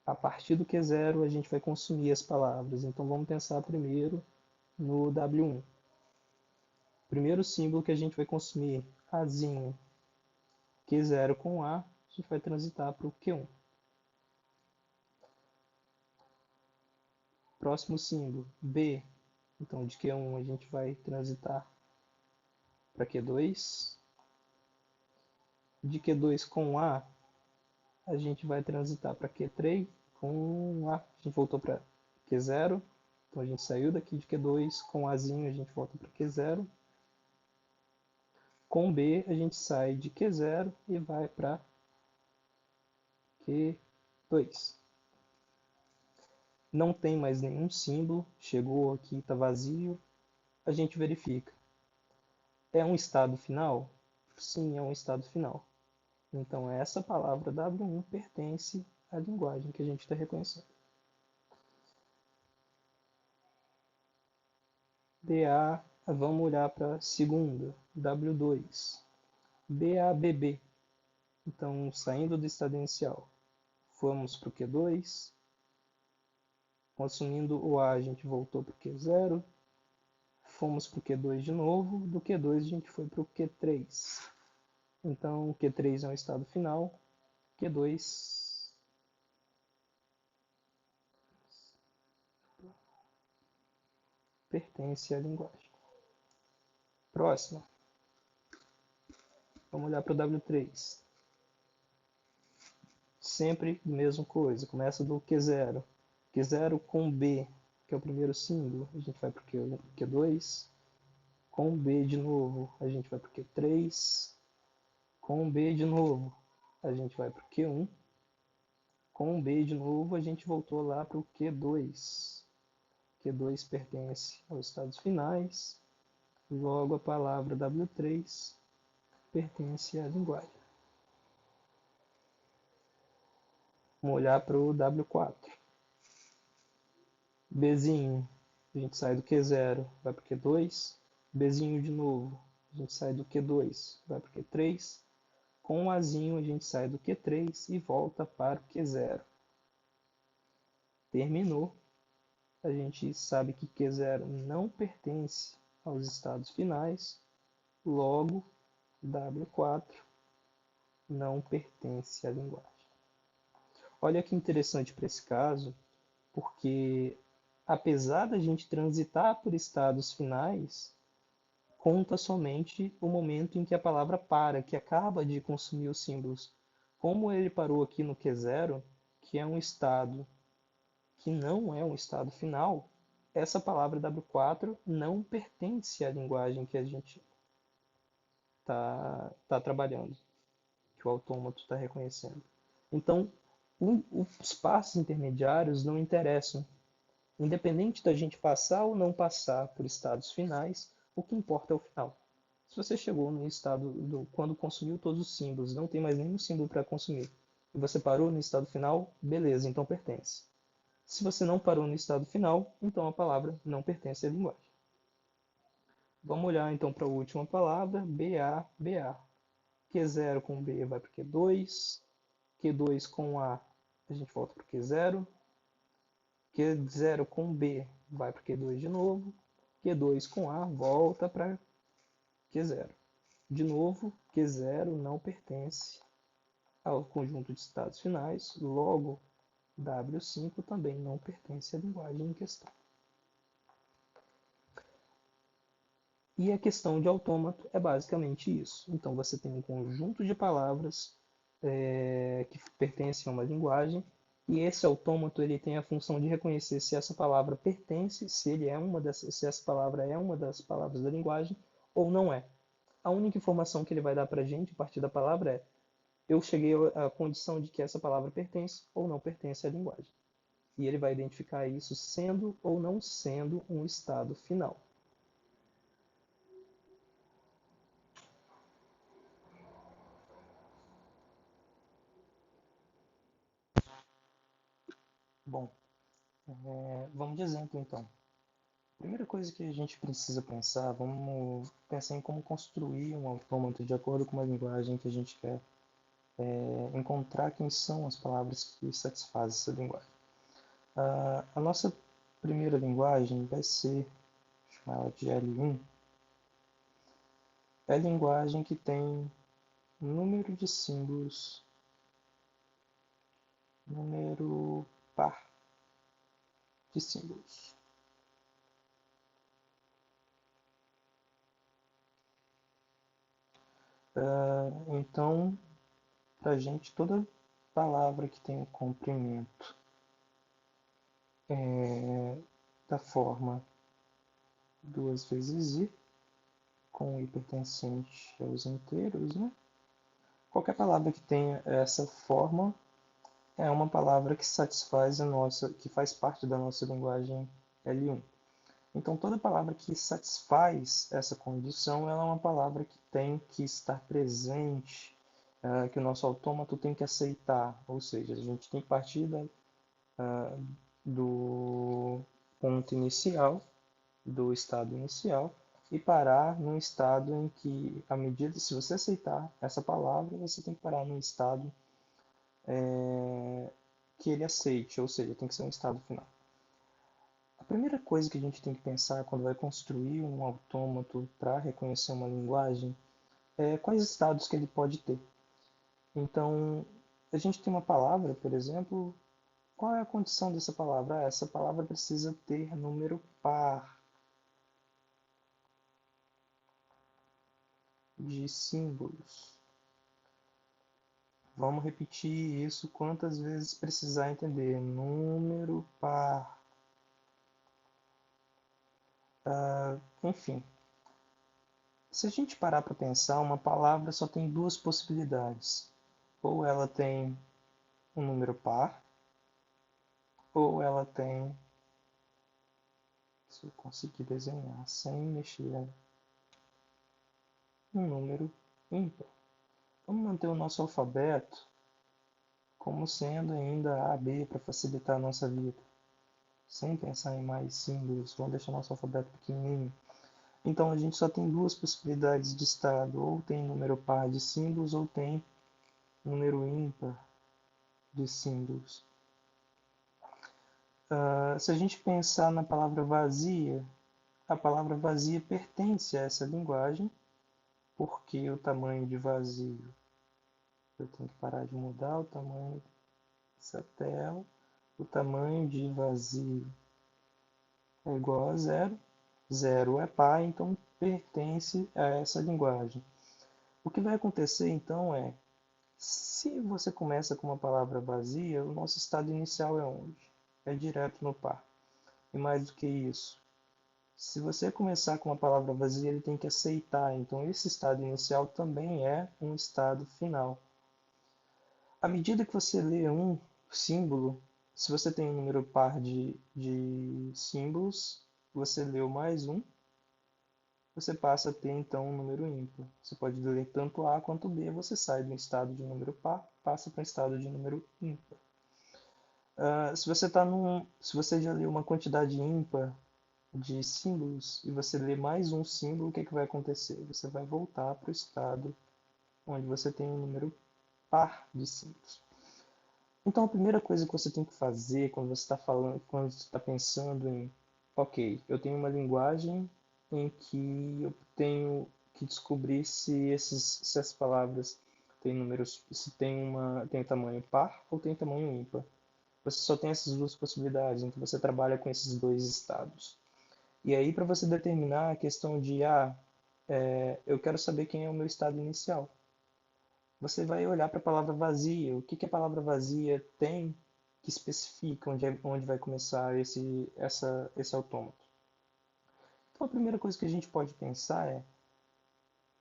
A partir do Q0 a gente vai consumir as palavras. Então vamos pensar primeiro no W1. O primeiro símbolo que a gente vai consumir, Azinho, Q0 com A, a gente vai transitar para o Q1. Próximo símbolo, B. Então de Q1 a gente vai transitar para Q2. De Q2 com A, a gente vai transitar para Q3 com A. A gente voltou para Q0. Então a gente saiu daqui de Q2, com Azinho a gente volta para Q0. Com B a gente sai de Q0 e vai para Q2. Não tem mais nenhum símbolo, chegou aqui, está vazio, a gente verifica. É um estado final? Sim, é um estado final. Então essa palavra W1 pertence à linguagem que a gente está reconhecendo. BA, vamos olhar para a segunda, W2. BABB. Então, saindo do estado inicial, fomos para o Q2. Consumindo o A, a gente voltou para o Q0. Fomos para o Q2 de novo. Do Q2 a gente foi para o Q3. Então, o Q3 é um estado final. Q2 pertence à linguagem. Próxima. Vamos olhar para o W3. Sempre a mesma coisa. Começa do Q0. Q0 com B, que é o primeiro símbolo, a gente vai para o Q2. Com B de novo, a gente vai para o Q3. Com B de novo, a gente vai para o Q1. Com B de novo, a gente voltou lá para o Q2. Q2 pertence aos estados finais. Logo, a palavra W3 pertence à linguagem. Vamos olhar para o W4. Bzinho, a gente sai do Q0, vai para o Q2. Bzinho de novo, a gente sai do Q2, vai para o Q3. Com o Azinho, a gente sai do Q3 e volta para o Q0. Terminou. A gente sabe que Q0 não pertence aos estados finais. Logo, W4 não pertence à linguagem. Olha que interessante para esse caso, porque apesar da gente transitar por estados finais, conta somente o momento em que a palavra para, que acaba de consumir os símbolos. Como ele parou aqui no Q0, que é um estado que não é um estado final, essa palavra W4 não pertence à linguagem que a gente está trabalhando, que o autômato está reconhecendo. Então, os passos intermediários não interessam. Independente da gente passar ou não passar por estados finais, o que importa é o final. Se você chegou no estado quando consumiu todos os símbolos, não tem mais nenhum símbolo para consumir, e você parou no estado final, beleza, então pertence. Se você não parou no estado final, então a palavra não pertence à linguagem. Vamos olhar então para a última palavra, BA, BA. Q0 com B vai para o Q2, Q2 com A, a gente volta para o Q0, Q0 com B vai para o Q2 de novo, Q2 com A volta para Q0. De novo, Q0 não pertence ao conjunto de estados finais, logo W5 também não pertence à linguagem em questão. E a questão de autômato é basicamente isso. Então você tem um conjunto de palavras que pertencem a uma linguagem, e esse autômato ele tem a função de reconhecer se essa palavra pertence, se essa palavra é uma das palavras da linguagem ou não é. A única informação que ele vai dar para a gente a partir da palavra é: eu cheguei à condição de que essa palavra pertence ou não pertence à linguagem. E ele vai identificar isso sendo ou não sendo um estado final. Bom, vamos de exemplo então. Primeira coisa que a gente precisa pensar, vamos pensar em como construir um autômato de acordo com uma linguagem que a gente quer encontrar quem são as palavras que satisfazem essa linguagem. A nossa primeira linguagem vai ser, chamar ela de L1, é a linguagem que tem número de símbolos, número par de símbolos. Então, para a gente, toda palavra que tem um comprimento da forma 2 vezes i, com i pertencente aos inteiros, né? Qualquer palavra que tenha essa forma é uma palavra que satisfaz a nossa, que faz parte da nossa linguagem L1. Então, toda palavra que satisfaz essa condição, ela é uma palavra que tem que estar presente, que o nosso autômato tem que aceitar. Ou seja, a gente tem que partir do ponto inicial, do estado inicial, e parar num estado em que, à medida, se você aceitar essa palavra, você tem que parar num estado que ele aceite, ou seja, tem que ser um estado final. A primeira coisa que a gente tem que pensar quando vai construir um autômato para reconhecer uma linguagem é quais estados que ele pode ter. Então, a gente tem uma palavra, por exemplo, qual é a condição dessa palavra? Essa palavra precisa ter número par de símbolos. Vamos repetir isso quantas vezes precisar entender. Número par. Enfim, se a gente parar para pensar, uma palavra só tem duas possibilidades. Ou ela tem um número par, ou ela tem, se eu conseguir desenhar sem mexer, um número ímpar. Vamos manter o nosso alfabeto como sendo ainda A, B, para facilitar a nossa vida, sem pensar em mais símbolos. Vamos deixar nosso alfabeto pequenininho. Então a gente só tem duas possibilidades de estado, ou tem número par de símbolos, ou tem número ímpar de símbolos. Se a gente pensar na palavra vazia, a palavra vazia pertence a essa linguagem, porque o tamanho de vazio, eu tenho que parar de mudar o tamanho dessa tela, o tamanho de vazio é igual a zero, zero é par, então pertence a essa linguagem. O que vai acontecer então é, se você começa com uma palavra vazia, o nosso estado inicial é onde? É direto no par. E mais do que isso, se você começar com uma palavra vazia, ele tem que aceitar. Então, esse estado inicial também é um estado final. À medida que você lê um símbolo, se você tem um número par de símbolos, você leu mais um, você passa a ter então um número ímpar. Você pode ler tanto A quanto B, você sai do estado de número par, passa para o estado de número ímpar. Se você já leu uma quantidade ímpar de símbolos e você lê mais um símbolo, o que, é que vai acontecer? Você vai voltar para o estado onde você tem um número par de símbolos. Então a primeira coisa que você tem que fazer quando você está falando, quando você está pensando em, ok, eu tenho uma linguagem em que eu tenho que descobrir se essas palavras têm números, se tem tamanho par ou tem tamanho ímpar. Você só tem essas duas possibilidades, então você trabalha com esses dois estados. E aí, para você determinar a questão de, eu quero saber quem é o meu estado inicial, você vai olhar para a palavra vazia. O que, que a palavra vazia tem que especifica onde vai começar esse autômato? Então, a primeira coisa que a gente pode pensar é,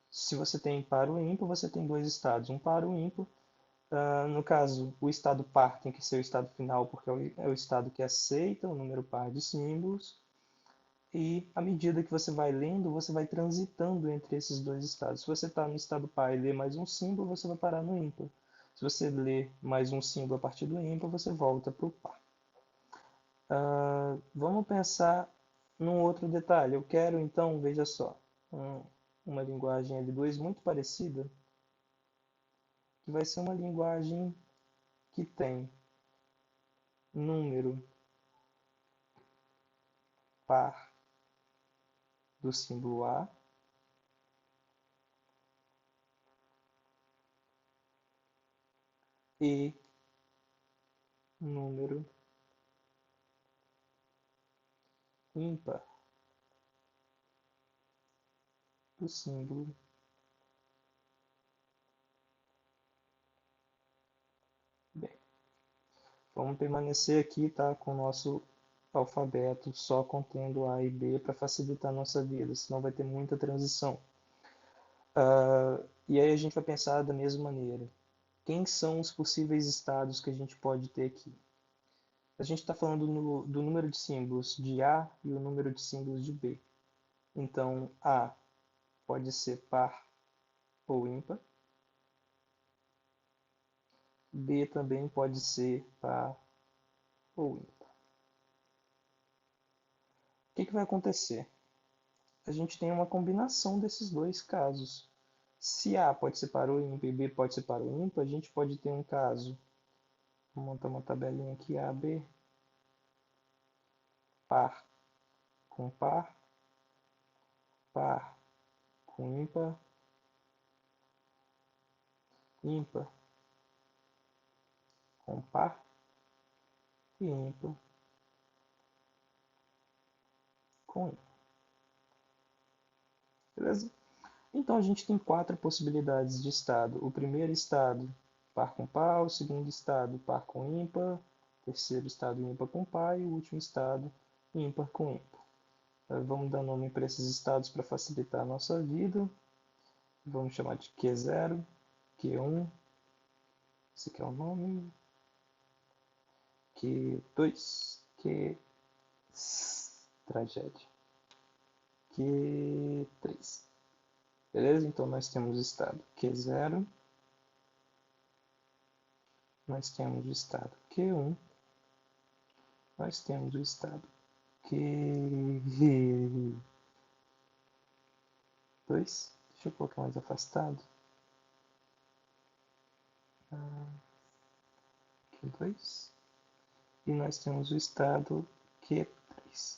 se você tem par ou ímpar, você tem dois estados, um par ou ímpar. No caso, o estado par tem que ser o estado final, porque é o estado que aceita o número par de símbolos. E à medida que você vai lendo, você vai transitando entre esses dois estados. Se você está no estado par e lê mais um símbolo, você vai parar no ímpar. Se você lê mais um símbolo a partir do ímpar, você volta para o par. Vamos pensar num outro detalhe. Eu quero, então, veja só, uma linguagem L2 muito parecida, que vai ser uma linguagem que tem número par do símbolo A e número ímpar do símbolo B. Vamos permanecer aqui, tá, com o nosso alfabeto só contendo A e B para facilitar a nossa vida, senão vai ter muita transição. E aí a gente vai pensar da mesma maneira. Quem são os possíveis estados que a gente pode ter aqui? A gente está falando do número de símbolos de A e o número de símbolos de B. Então, A pode ser par ou ímpar. B também pode ser par ou ímpar. O que vai acontecer? A gente tem uma combinação desses dois casos. Se A pode ser par ou ímpar e B pode ser par ou ímpar, a gente pode ter um caso. Vou montar uma tabelinha aqui, A, B, par com par, par com ímpar, ímpar com par e ímpar com ímpar. Beleza? Então a gente tem quatro possibilidades de estado. O primeiro estado, par com par, o segundo estado, par com ímpar, o terceiro estado, ímpar com par e o último estado, ímpar com ímpar. Vamos dar nome para esses estados para facilitar a nossa vida. Vamos chamar de Q0, Q1, esse aqui é o nome, Q2, Q tragédia, Q3. Beleza? Então nós temos o estado Q0, nós temos o estado Q1, nós temos o estado Q2, deixa eu colocar mais afastado, Q2, e nós temos o estado Q3.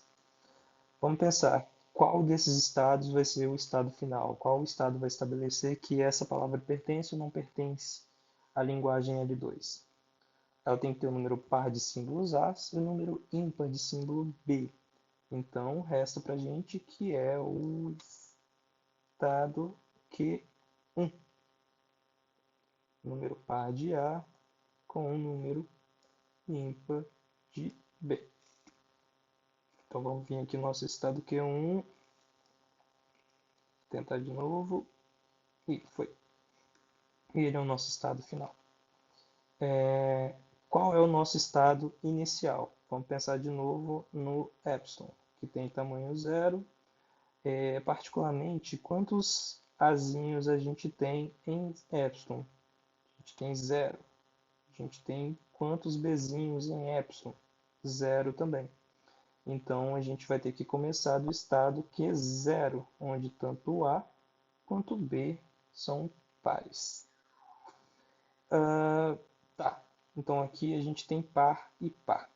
Vamos pensar, qual desses estados vai ser o estado final? Qual estado vai estabelecer que essa palavra pertence ou não pertence à linguagem L2? Ela tem que ter o número par de símbolos A e o número ímpar de símbolo B. Então, resta para a gente que é o estado Q1. Número par de A com o número ímpar de B. Então, vamos vir aqui no nosso estado Q1. Tentar de novo. E foi. E ele é o nosso estado final. Qual é o nosso estado inicial? Vamos pensar de novo no epsilon, que tem tamanho zero. Particularmente, quantos azinhos a gente tem em epsilon? A gente tem zero. A gente tem quantos bezinhos em epsilon? Zero também. Então, a gente vai ter que começar do estado Q0, onde tanto A quanto B são pares. Tá. Então, aqui a gente tem par e par.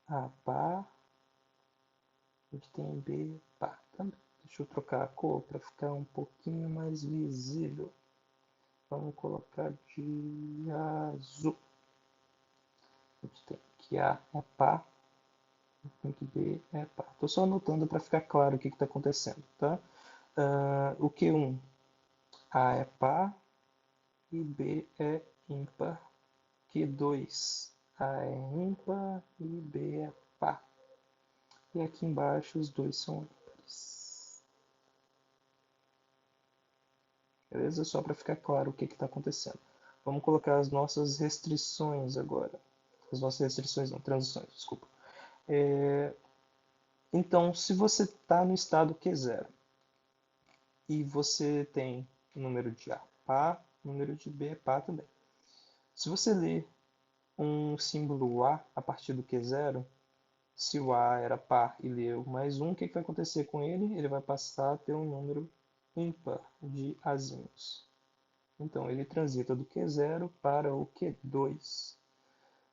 A par, a gente tem B par também. Deixa eu trocar a cor para ficar um pouquinho mais visível. Vamos colocar de azul. A gente tem que A é par, tem que B é par. Estou só anotando para ficar claro o que está acontecendo, tá? O Q1, A é par e B é ímpar. Q2, A é ímpar e B é par. E aqui embaixo os dois são ímpares. Beleza? Só para ficar claro o que está acontecendo. Vamos colocar as nossas restrições agora. As nossas restrições não, transições, desculpa. Então, se você está no estado Q0 e você tem o número de A par, o número de B é par também. Se você ler um símbolo A partir do Q0, se o A era par e leu mais um, o que vai acontecer com ele? Ele vai passar a ter um número ímpar de Azinhos. Então, ele transita do Q0 para o Q2.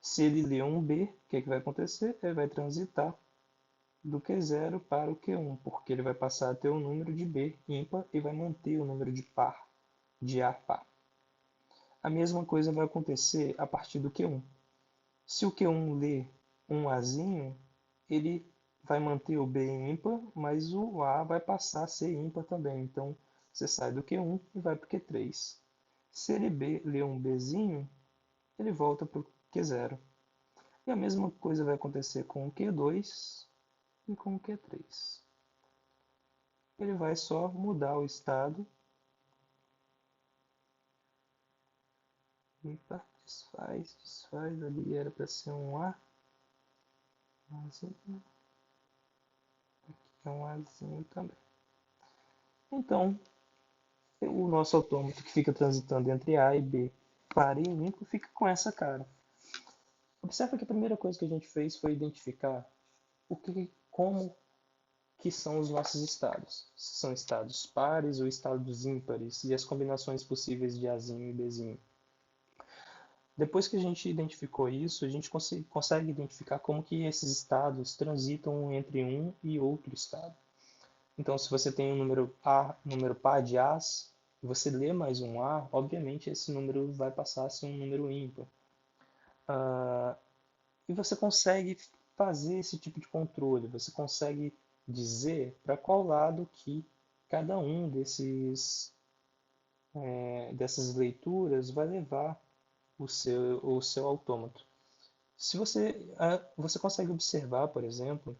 Se ele lê um B, o que vai acontecer? Ele vai transitar do Q0 para o Q1, porque ele vai passar a ter o número de B ímpar e vai manter o número de par, de A par. A mesma coisa vai acontecer a partir do Q1. Se o Q1 lê um Azinho, ele vai manter o B ímpar, mas o A vai passar a ser ímpar também. Então, você sai do Q1 e vai para o Q3. Se ele lê um Bzinho, ele volta para o Q0. E a mesma coisa vai acontecer com o Q2 e com o Q3. Ele vai só mudar o estado. Epa, desfaz, ali era para ser um A. Azinho. Aqui é um Azinho também. Então, o nosso autômato que fica transitando entre A e B, par e ímpar, fica com essa cara. Observa que a primeira coisa que a gente fez foi identificar como que são os nossos estados. Se são estados pares ou estados ímpares e as combinações possíveis de Azinho e Bzinho. Depois que a gente identificou isso, a gente consegue identificar como que esses estados transitam entre um e outro estado. Então, se você tem um número A, um número par de As, e você lê mais um A, obviamente esse número vai passar a ser um número ímpar. E você consegue fazer esse tipo de controle, você consegue dizer para qual lado que cada um dessas leituras vai levar o seu autômato. Se você consegue observar, por exemplo,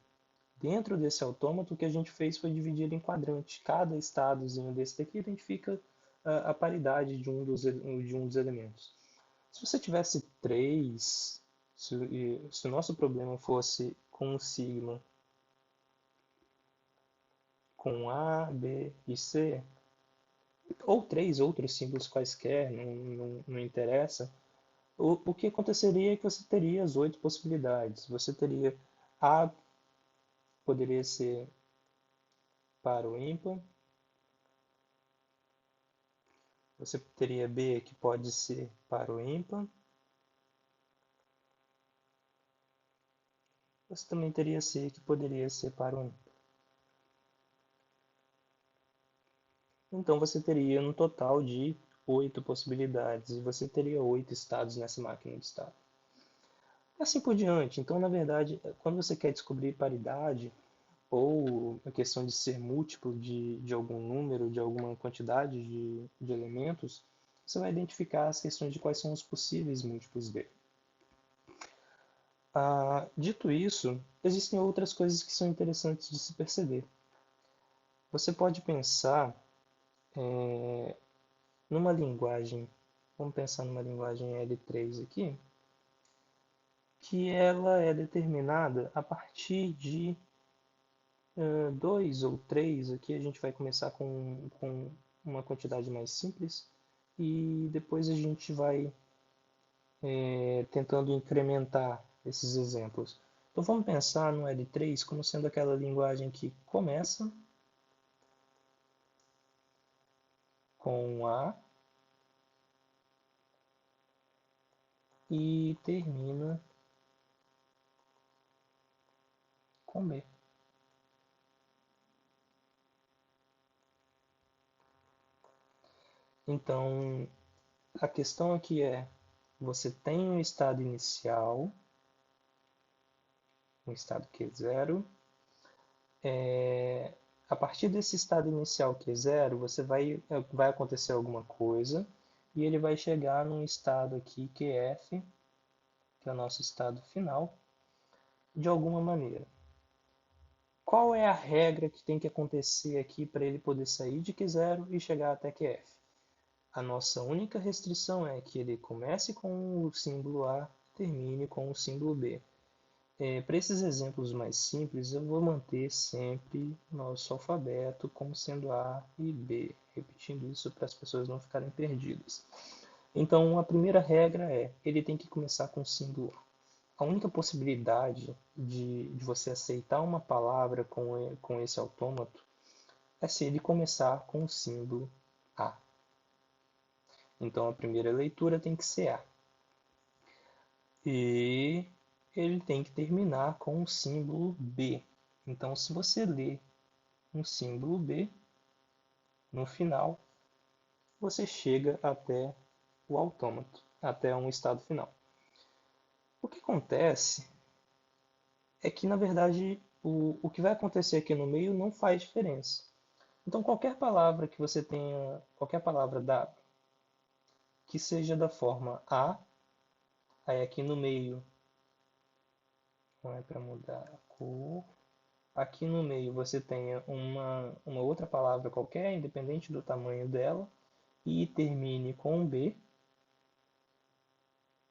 dentro desse autômato, o que a gente fez foi dividir em quadrantes. Cada estadozinho desse daqui identifica a paridade de um dos elementos. Se você tivesse três, se o nosso problema fosse com um sigma com A, B e C, ou três outros símbolos quaisquer, não interessa, o que aconteceria é que você teria as 8 possibilidades. Você teria A poderia ser par ou ímpar, você teria B que pode ser par ou ímpar, você também teria C que poderia ser par ou ímpar. Então você teria um total de 8 possibilidades e você teria 8 estados nessa máquina de estado. Assim por diante. Então, na verdade, quando você quer descobrir paridade ou a questão de ser múltiplo de algum número, de alguma quantidade de elementos, você vai identificar as questões de quais são os possíveis múltiplos dele. Dito isso, existem outras coisas que são interessantes de se perceber. Você pode pensar numa linguagem, vamos pensar numa linguagem L3 aqui, que ela é determinada a partir de 2 ou 3. Aqui a gente vai começar com uma quantidade mais simples e depois a gente vai tentando incrementar esses exemplos. Então vamos pensar no L3 como sendo aquela linguagem que começa com A e termina com B. Então, a questão aqui é, você tem um estado inicial, um estado Q0. A partir desse estado inicial Q0, vai acontecer alguma coisa e ele vai chegar num estado aqui QF, que é o nosso estado final, de alguma maneira. Qual é a regra que tem que acontecer aqui para ele poder sair de Q0 e chegar até QF? A nossa única restrição é que ele comece com o símbolo A e termine com o símbolo B. Para esses exemplos mais simples, eu vou manter sempre nosso alfabeto como sendo A e B, repetindo isso para as pessoas não ficarem perdidas. Então, a primeira regra é, ele tem que começar com símbolo. A única possibilidade de você aceitar uma palavra com esse autômato é se ele começar com o símbolo A. Então, a primeira leitura tem que ser A. E ele tem que terminar com o símbolo B. Então, se você ler um símbolo B, no final, você chega até o autômato, até um estado final. O que acontece é que, na verdade, o que vai acontecer aqui no meio não faz diferença. Então, qualquer palavra que você tenha, qualquer palavra dada, que seja da forma A, aí aqui no meio, não é para mudar a cor, aqui no meio você tenha uma outra palavra qualquer, independente do tamanho dela, e termine com B,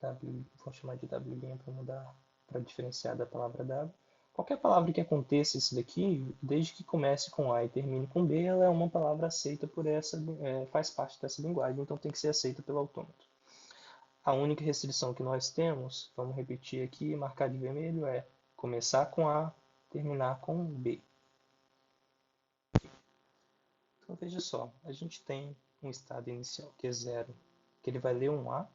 W, vou chamar de W' para mudar, para diferenciar da palavra W. Qualquer palavra que aconteça isso daqui, desde que comece com A e termine com B, ela é uma palavra aceita por essa, faz parte dessa linguagem, então tem que ser aceita pelo autômato. A única restrição que nós temos, vamos repetir aqui, marcar de vermelho, é começar com A, terminar com B. Então veja só, a gente tem um estado inicial que é zero, que ele vai ler um A,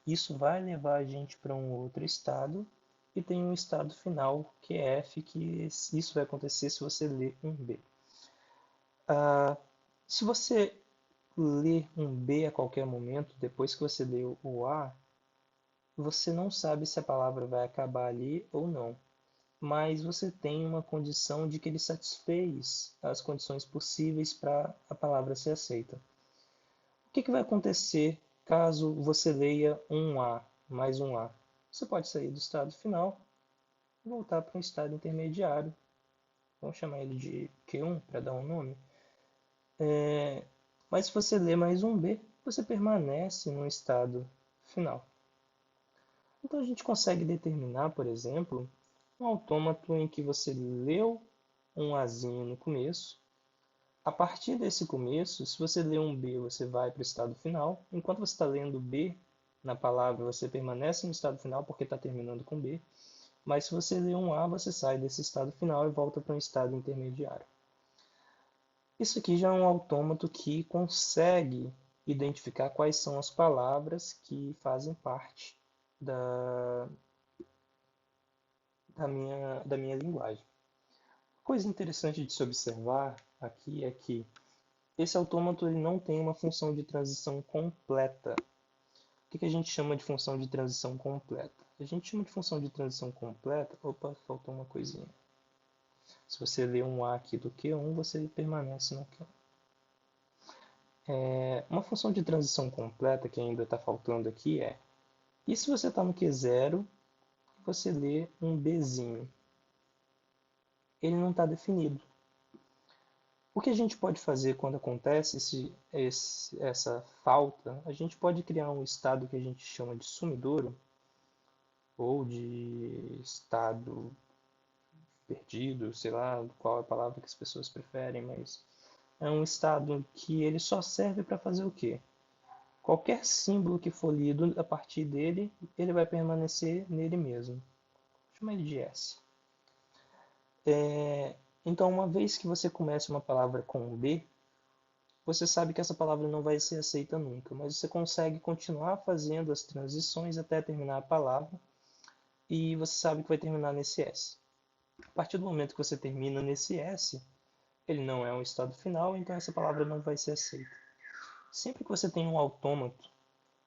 isso vai levar a gente para um outro estado, e tem um estado final que é F, que isso vai acontecer se você ler um B. Se você ler um B a qualquer momento, depois que você leu o A, você não sabe se a palavra vai acabar ali ou não, mas você tem uma condição de que ele satisfez as condições possíveis para a palavra ser aceita. O que vai acontecer caso você leia um A mais um A? Você pode sair do estado final e voltar para um estado intermediário. Vamos chamar ele de Q1 para dar um nome. Mas se você ler mais um B, você permanece no estado final. Então a gente consegue determinar, por exemplo, um autômato em que você leu um Azinho no começo. A partir desse começo, se você lê um B, você vai para o estado final. Enquanto você está lendo B na palavra, você permanece no estado final porque está terminando com B. Mas se você lê um A, você sai desse estado final e volta para um estado intermediário. Isso aqui já é um autômato que consegue identificar quais são as palavras que fazem parte da, da minha linguagem. Coisa interessante de se observar aqui é que esse autômato ele não tem uma função de transição completa. O que a gente chama de função de transição completa? A gente chama de função de transição completa... Opa, faltou uma coisinha. Se você ler um A aqui do Q1, você permanece no Q1. Uma função de transição completa que ainda está faltando aqui é: e se você está no Q0 e você lê um Bzinho? Ele não está definido. O que a gente pode fazer quando acontece essa falta? A gente pode criar um estado que a gente chama de sumidouro, ou de estado perdido, sei lá qual é a palavra que as pessoas preferem, mas é um estado que ele só serve para fazer o quê? Qualquer símbolo que for lido a partir dele, ele vai permanecer nele mesmo. Chama ele de S. Então, uma vez que você começa uma palavra com B, você sabe que essa palavra não vai ser aceita nunca, mas você consegue continuar fazendo as transições até terminar a palavra e você sabe que vai terminar nesse S. A partir do momento que você termina nesse S, ele não é um estado final, então essa palavra não vai ser aceita. Sempre que você tem um autômato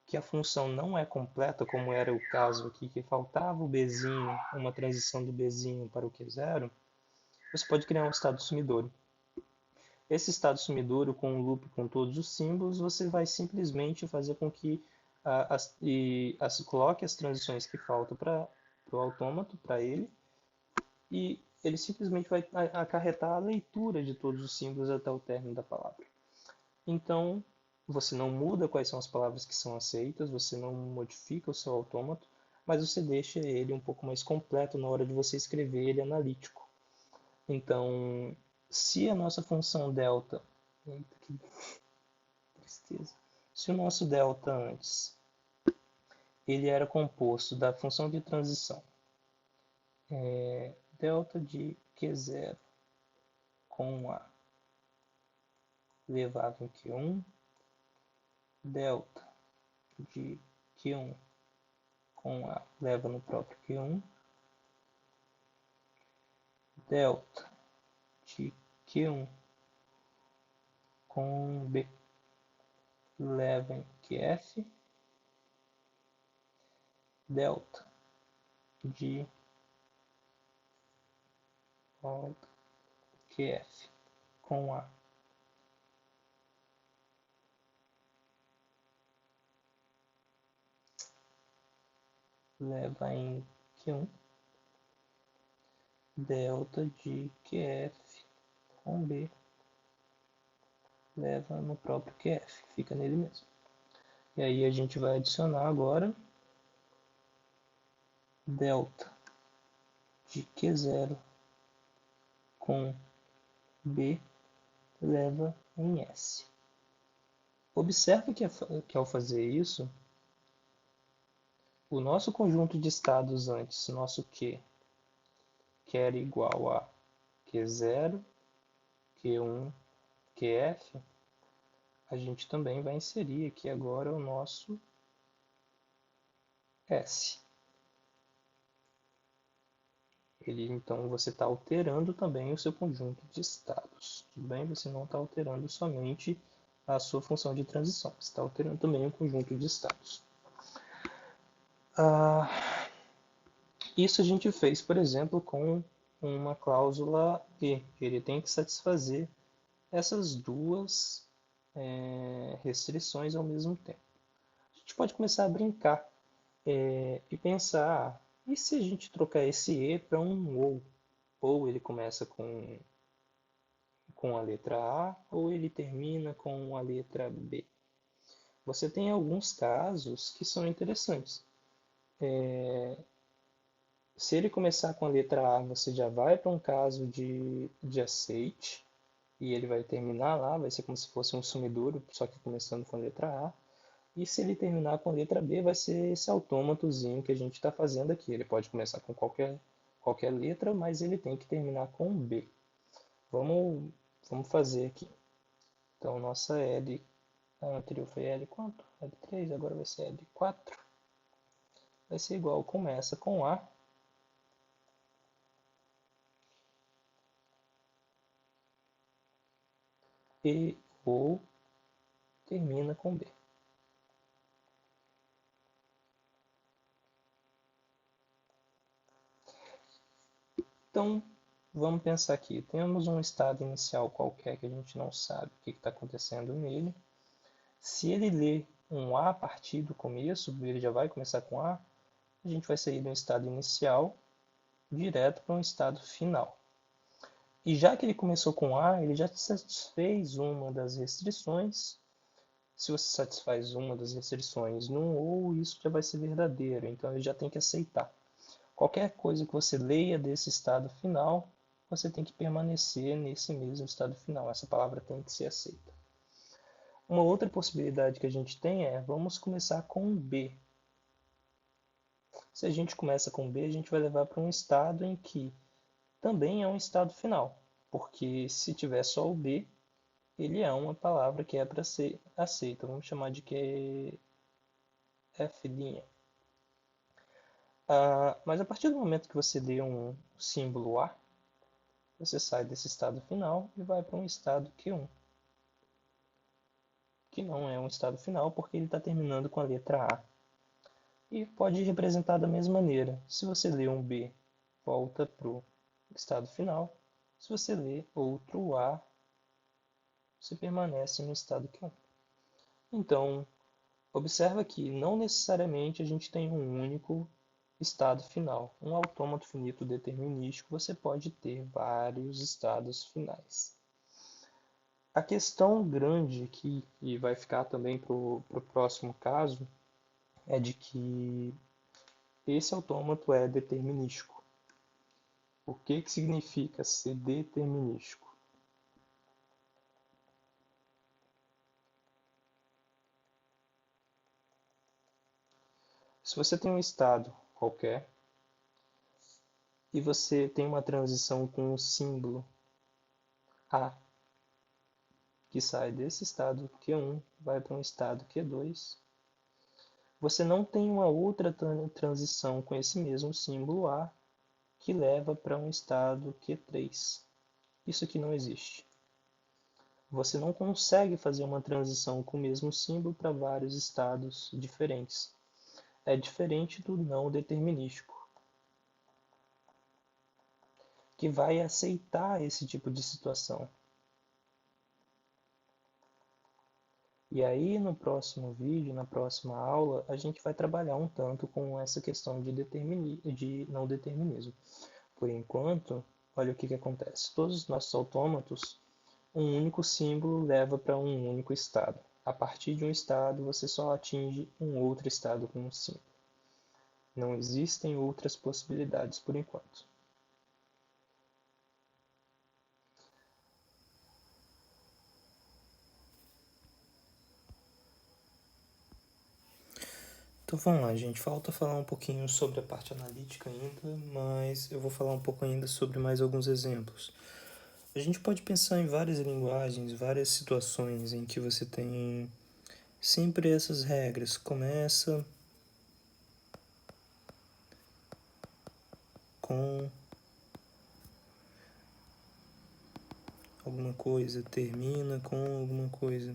que a função não é completa, como era o caso aqui, que faltava o Bzinho, uma transição do Bzinho para o Q0, você pode criar um estado sumidouro. Esse estado sumidouro, com o loop com todos os símbolos, você vai simplesmente fazer com que coloque as transições que faltam para o autômato, para ele, e ele simplesmente vai acarretar a leitura de todos os símbolos até o término da palavra. Então, você não muda quais são as palavras que são aceitas, você não modifica o seu autômato, mas você deixa ele um pouco mais completo na hora de você escrever ele analítico. Então, se a nossa função delta... Eita, que tristeza. Se o nosso delta antes ele era composto da função de transição delta de Q0 com A elevado em Q1, delta de Q1 com A leva no próprio Q1, delta de Q1 com B leva em QF, delta de QF com A leva em Q1, delta de QF com B leva no próprio QF, fica nele mesmo. E aí a gente vai adicionar agora delta de Q0 com B leva em S. Observe que ao fazer isso, o nosso conjunto de estados antes, nosso Q, que era igual a Q0, Q1, QF, a gente também vai inserir aqui agora o nosso S. Então você está alterando também o seu conjunto de estados. Tudo bem? Você não está alterando somente a sua função de transição, você está alterando também o conjunto de estados. Isso a gente fez, por exemplo, com uma cláusula E. Ele tem que satisfazer essas duas restrições ao mesmo tempo. A gente pode começar a brincar e pensar, e se a gente trocar esse E para um ou? Ou ele começa com a letra A, ou ele termina com a letra B. Você tem alguns casos que são interessantes. Se ele começar com a letra A, você já vai para um caso de aceite, e ele vai terminar lá, vai ser como se fosse um sumidouro, só que começando com a letra A. E se ele terminar com a letra B, vai ser esse autômatozinho que a gente está fazendo aqui. Ele pode começar com qualquer letra, mas ele tem que terminar com B. Vamos fazer aqui. Então, nossa L anterior foi L quanto? L3, agora vai ser L4. Vai ser igual, começa com A. E ou termina com B. Então, vamos pensar aqui. Temos um estado inicial qualquer que a gente não sabe o que está acontecendo nele. Se ele ler um A a partir do começo, ele já vai começar com A, a gente vai sair de um estado inicial direto para um estado final. E já que ele começou com A, ele já satisfez uma das restrições. Se você satisfaz uma das restrições num ou, isso já vai ser verdadeiro, então ele já tem que aceitar. Qualquer coisa que você leia desse estado final, você tem que permanecer nesse mesmo estado final. Essa palavra tem que ser aceita. Uma outra possibilidade que a gente tem vamos começar com B. Se a gente começa com B, a gente vai levar para um estado em que também é um estado final, porque se tiver só o B, ele é uma palavra que é para ser aceita. Vamos chamar de que é F'. Mas a partir do momento que você dê um símbolo A, você sai desse estado final e vai para um estado Q1, que não é um estado final porque ele está terminando com a letra A. E pode representar da mesma maneira. Se você lê um B, volta para o estado final. Se você lê outro A, você permanece no estado Q1. Então, observa que não necessariamente a gente tem um único estado final. Um autômato finito determinístico, você pode ter vários estados finais. A questão grande aqui, e vai ficar também para o próximo caso, é de que esse autômato é determinístico. O que significa ser determinístico? Se você tem um estado qualquer e você tem uma transição com um símbolo A, que sai desse estado Q1, vai para um estado Q2, você não tem uma outra transição com esse mesmo símbolo A que leva para um estado Q3. Isso aqui não existe. Você não consegue fazer uma transição com o mesmo símbolo para vários estados diferentes. É diferente do não determinístico, que vai aceitar esse tipo de situação. E aí, no próximo vídeo, na próxima aula, a gente vai trabalhar um tanto com essa questão de não determinismo. Por enquanto, olha o que acontece. Todos os nossos autômatos, um único símbolo leva para um único estado. A partir de um estado, você só atinge um outro estado com um símbolo. Não existem outras possibilidades por enquanto. Então vamos lá, gente. Falta falar um pouquinho sobre a parte analítica ainda, mas eu vou falar um pouco ainda sobre mais alguns exemplos. A gente pode pensar em várias linguagens, várias situações em que você tem sempre essas regras. Começa com alguma coisa, termina com alguma coisa.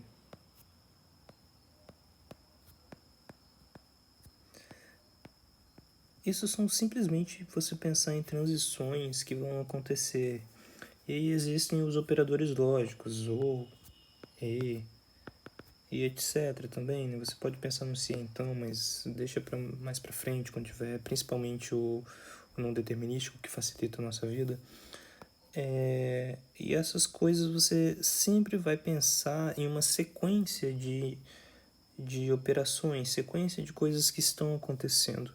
Isso são simplesmente você pensar em transições que vão acontecer. E aí existem os operadores lógicos, ou, e etc. também, né? Você pode pensar no se então, mas deixa mais para frente, quando tiver, principalmente o não determinístico, que facilita a nossa vida. E essas coisas você sempre vai pensar em uma sequência de operações, sequência de coisas que estão acontecendo.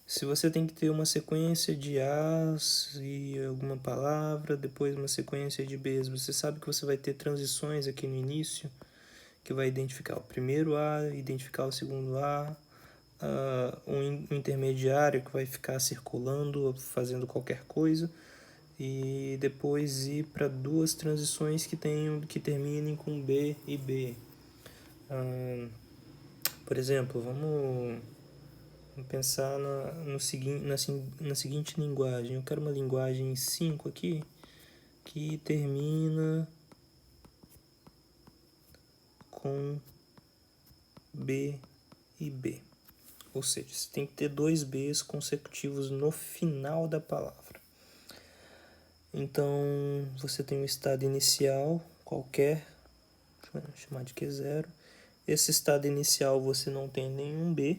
Se você tem que ter uma sequência de A's e alguma palavra, depois uma sequência de B's, você sabe que você vai ter transições aqui no início, que vai identificar o primeiro A, identificar o segundo A, um intermediário que vai ficar circulando, fazendo qualquer coisa, e depois ir para duas transições que terminem com B e B. Por exemplo, vamos pensar na seguinte linguagem. Eu quero uma linguagem 5 aqui que termina com B e B. Ou seja, você tem que ter dois Bs consecutivos no final da palavra. Então, você tem um estado inicial qualquer, vamos chamar de Q0. Esse estado inicial você não tem nenhum B.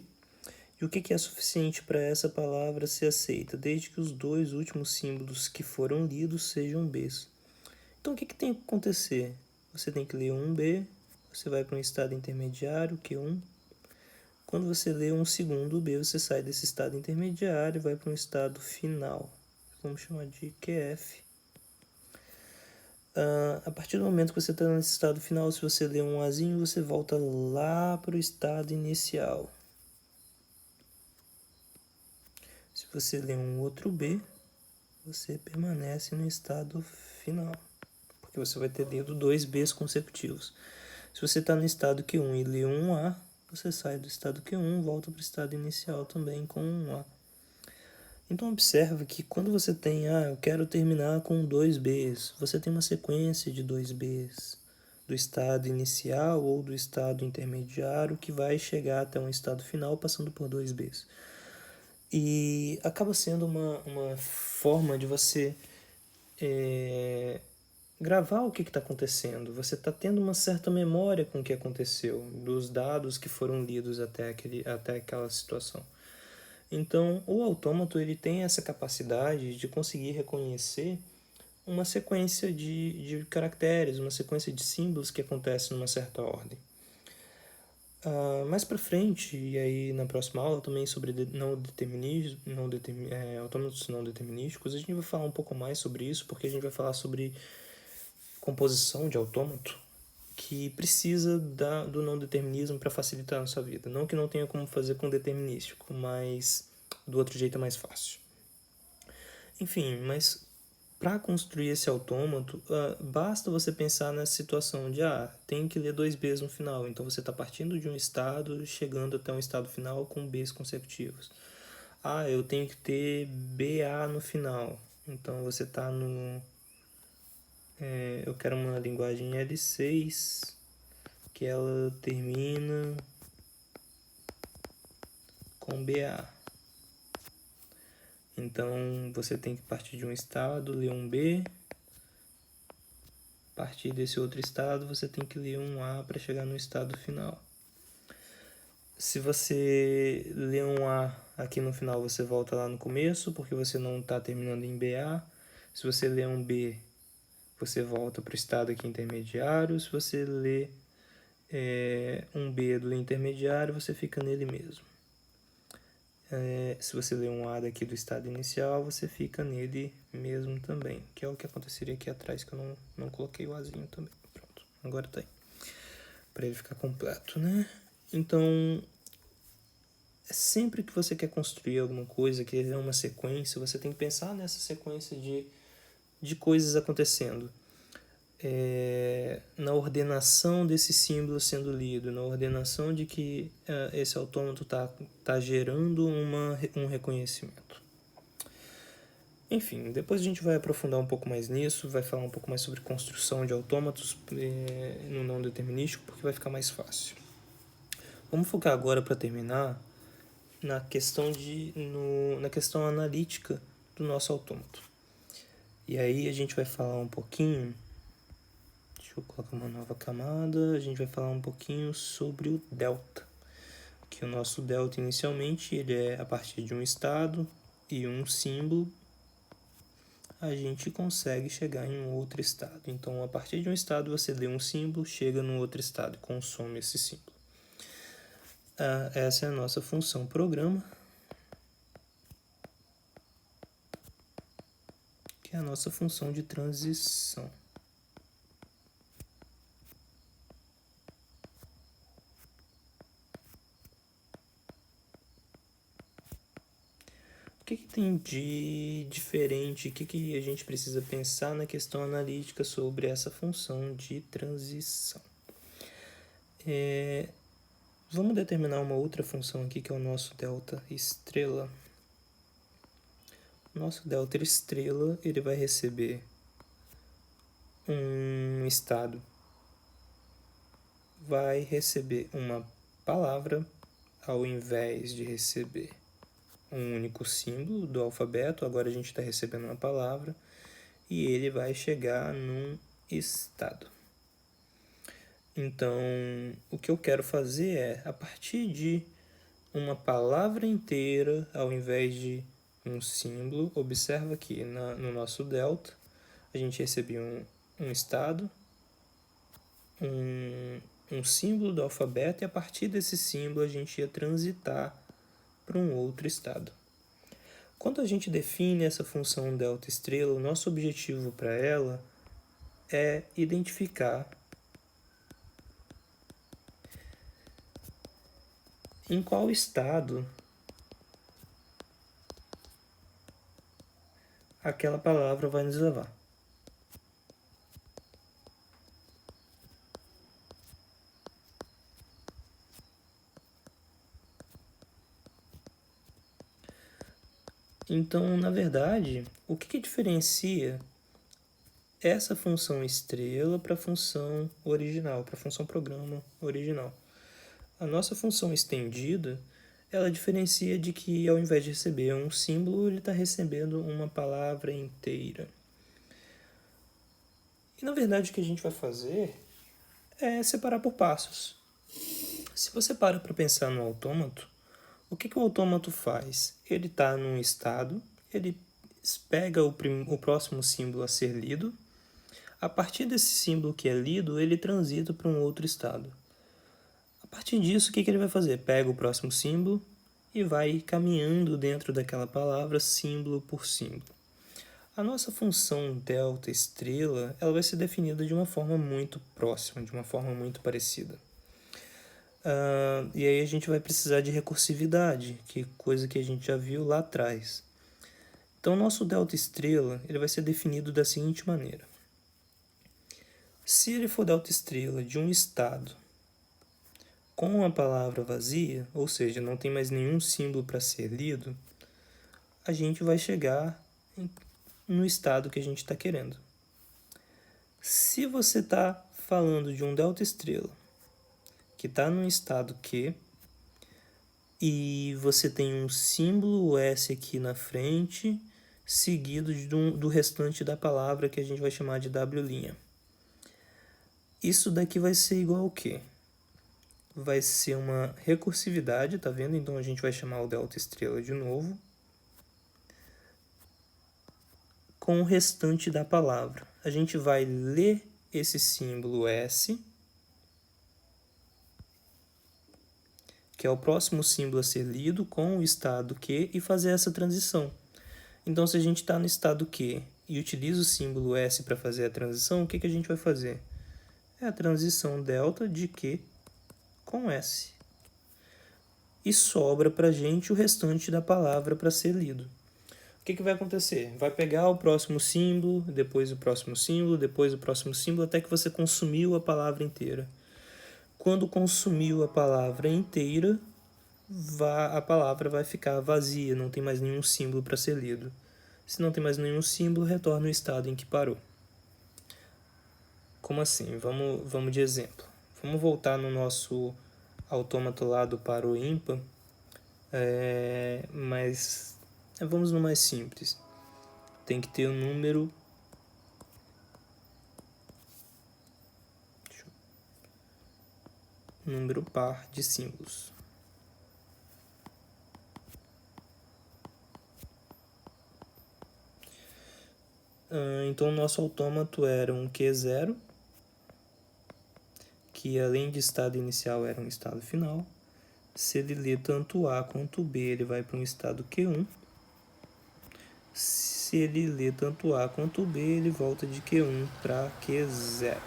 E o que é suficiente para essa palavra ser aceita? Desde que os dois últimos símbolos que foram lidos sejam Bs. Então, o que tem que acontecer? Você tem que ler um B, você vai para um estado intermediário, Q1. Quando você lê um segundo B, você sai desse estado intermediário e vai para um estado final. Vamos chamar de QF. A partir do momento que você está nesse estado final, se você lê um Azinho, você volta lá para o estado inicial. Se você lê um outro B, você permanece no estado final, porque você vai ter lido dois Bs consecutivos. Se você está no estado Q1 e lê um A, você sai do estado Q1 e volta para o estado inicial também com um A. Então observa que quando você tem, eu quero terminar com dois Bs, você tem uma sequência de dois Bs do estado inicial ou do estado intermediário que vai chegar até um estado final passando por dois Bs. E acaba sendo uma forma de você gravar o que está acontecendo. Você está tendo uma certa memória com o que aconteceu, dos dados que foram lidos até aquela situação. Então, o autômato ele tem essa capacidade de conseguir reconhecer uma sequência de caracteres, uma sequência de símbolos que acontece numa certa ordem. Mais para frente, e aí na próxima aula também sobre autômatos não determinísticos, a gente vai falar um pouco mais sobre isso, porque a gente vai falar sobre composição de autômato. que precisa do não determinismo para facilitar a sua vida. Não que não tenha como fazer com determinístico, mas do outro jeito é mais fácil. Enfim, mas para construir esse autômato, basta você pensar nessa situação de tem que ler 2 Bs no final. Então você está partindo de um estado, chegando até um estado final com Bs consecutivos. Eu tenho que ter BA no final. Então você está no... eu quero uma linguagem L6 que ela termina com BA. Então você tem que partir de um estado, ler um B. A partir desse outro estado, você tem que ler um A para chegar no estado final. Se você lê um A aqui no final, você volta lá no começo, porque você não está terminando em BA. Se você lê um B, você volta para o estado aqui intermediário. Se você lê um B do intermediário, você fica nele mesmo. Se você lê um A daqui do estado inicial, você fica nele mesmo também, que é o que aconteceria aqui atrás, que eu não coloquei o Azinho também. Pronto, agora tá aí, para ele ficar completo, né? Então, sempre que você quer construir alguma coisa, quer uma sequência, você tem que pensar nessa sequência de coisas acontecendo. Na ordenação desse símbolo sendo lido, na ordenação de que esse autômato tá gerando um reconhecimento. Enfim, depois a gente vai aprofundar um pouco mais nisso, vai falar um pouco mais sobre construção de autômatos no não determinístico, porque vai ficar mais fácil. Vamos focar agora, para terminar, na questão analítica do nosso autômato. E aí a gente vai falar um pouquinho... Deixa eu colocar uma nova camada. A gente vai falar um pouquinho sobre o delta. Que o nosso delta, inicialmente, ele é a partir de um estado e um símbolo, a gente consegue chegar em um outro estado. Então, a partir de um estado, você lê um símbolo, chega no outro estado e consome esse símbolo. Essa é a nossa função programa, que é a nossa função de transição. O que tem de diferente? O que a gente precisa pensar na questão analítica sobre essa função de transição? Vamos determinar uma outra função aqui, que é o nosso delta estrela. O nosso delta estrela, ele vai receber um estado, vai receber uma palavra ao invés de receber um único símbolo do alfabeto. Agora a gente está recebendo uma palavra e ele vai chegar num estado. Então, o que eu quero fazer é, a partir de uma palavra inteira, ao invés de um símbolo, observa aqui no nosso delta, a gente recebeu um estado, um símbolo do alfabeto, e a partir desse símbolo a gente ia transitar para um outro estado. Quando a gente define essa função delta estrela, o nosso objetivo para ela é identificar em qual estado aquela palavra vai nos levar. Então, na verdade, o que diferencia essa função estrela para a função original, para a função programa original? A nossa função estendida, ela diferencia de que, ao invés de receber um símbolo, ele está recebendo uma palavra inteira. E, na verdade, o que a gente vai fazer é separar por passos. Se você para pensar no autômato, o que o autômato faz? Ele está num estado, ele pega o próximo símbolo a ser lido. A partir desse símbolo que é lido, ele transita para um outro estado. A partir disso, o que ele vai fazer? Pega o próximo símbolo e vai caminhando dentro daquela palavra, símbolo por símbolo. A nossa função delta estrela, ela vai ser definida de uma forma muito próxima, de uma forma muito parecida. E aí a gente vai precisar de recursividade, que é coisa que a gente já viu lá atrás. Então, o nosso delta estrela ele vai ser definido da seguinte maneira. Se ele for delta estrela de um estado com a palavra vazia, ou seja, não tem mais nenhum símbolo para ser lido, a gente vai chegar no estado que a gente está querendo. Se você está falando de um delta estrela que está num estado Q e você tem um símbolo S aqui na frente, seguido do restante da palavra que a gente vai chamar de W'. Isso daqui vai ser igual ao quê? Vai ser uma recursividade, tá vendo? Então a gente vai chamar o delta estrela de novo, com o restante da palavra. A gente vai ler esse símbolo S, que é o próximo símbolo a ser lido, com o estado Q e fazer essa transição. Então, se a gente está no estado Q e utiliza o símbolo S para fazer a transição, o que a gente vai fazer? É a transição delta de Q com S. E sobra para a gente o restante da palavra para ser lido. O que vai acontecer? Vai pegar o próximo símbolo, depois o próximo símbolo, depois o próximo símbolo, até que você consumiu a palavra inteira. Quando consumiu a palavra inteira, a palavra vai ficar vazia, não tem mais nenhum símbolo para ser lido. Se não tem mais nenhum símbolo, retorna ao estado em que parou. Como assim? Vamos de exemplo. Vamos voltar no nosso autômato lá do par ou ímpar, mas vamos no mais simples. Tem que ter um número par de símbolos. Então, o nosso autômato era um Q0, que além de estado inicial era um estado final. Se ele lê tanto A quanto B, ele vai para um estado Q1. Se ele lê tanto A quanto B, ele volta de Q1 para Q0.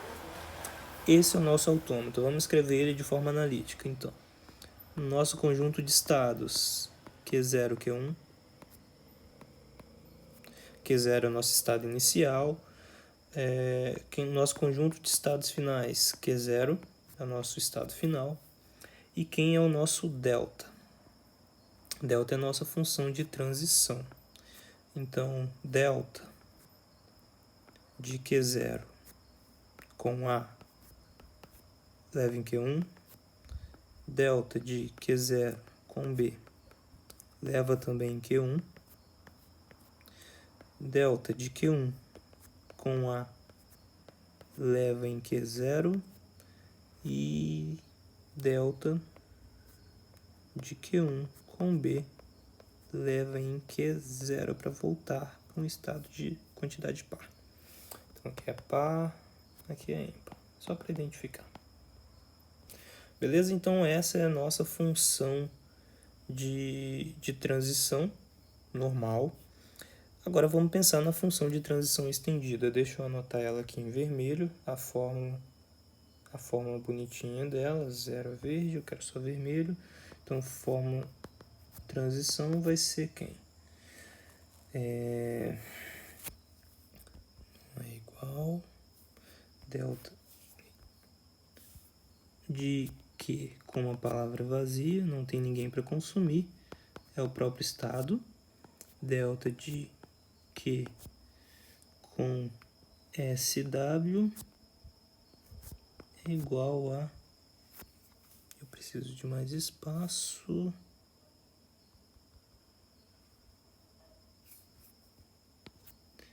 Esse é o nosso autômato. Vamos escrever ele de forma analítica, então. Nosso conjunto de estados Q0, Q1. Q0 é o nosso estado inicial. Nosso conjunto de estados finais, Q0 é o nosso estado final. E quem é o nosso delta? Delta é a nossa função de transição. Então, delta de Q0 com A leva em Q1. Delta de Q0 com B leva também em Q1. Delta de Q1 com A leva em Q0. E delta de Q1 com B leva em Q0 para voltar para um estado de quantidade par. Então aqui é par, aqui é ímpar, só para identificar. Beleza? Então essa é a nossa função de transição normal. Agora vamos pensar na função de transição estendida. Deixa eu anotar ela aqui em vermelho, a fórmula bonitinha dela, 0 verde, eu quero só vermelho. Então, fórmula transição vai ser quem? É igual delta de Q com uma palavra vazia, não tem ninguém para consumir, é o próprio estado. Delta de Q com SW é igual a... Eu preciso de mais espaço.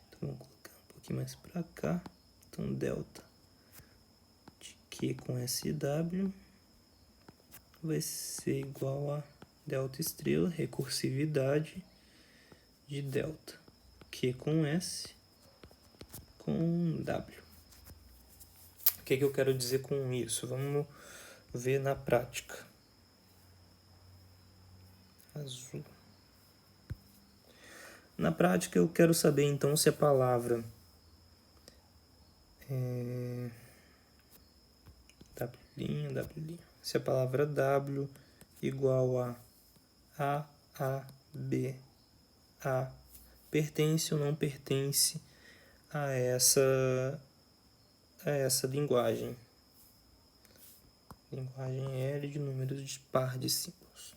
Então, vamos colocar um pouquinho mais para cá. Então, delta de Q com SW vai ser igual a delta estrela, recursividade de delta Q com S com W. O que eu quero dizer com isso? Vamos ver na prática. Azul. Na prática, eu quero saber, então, se a palavra se a palavra W igual a, B, A, pertence ou não pertence a essa linguagem. Linguagem L de números de par de símbolos.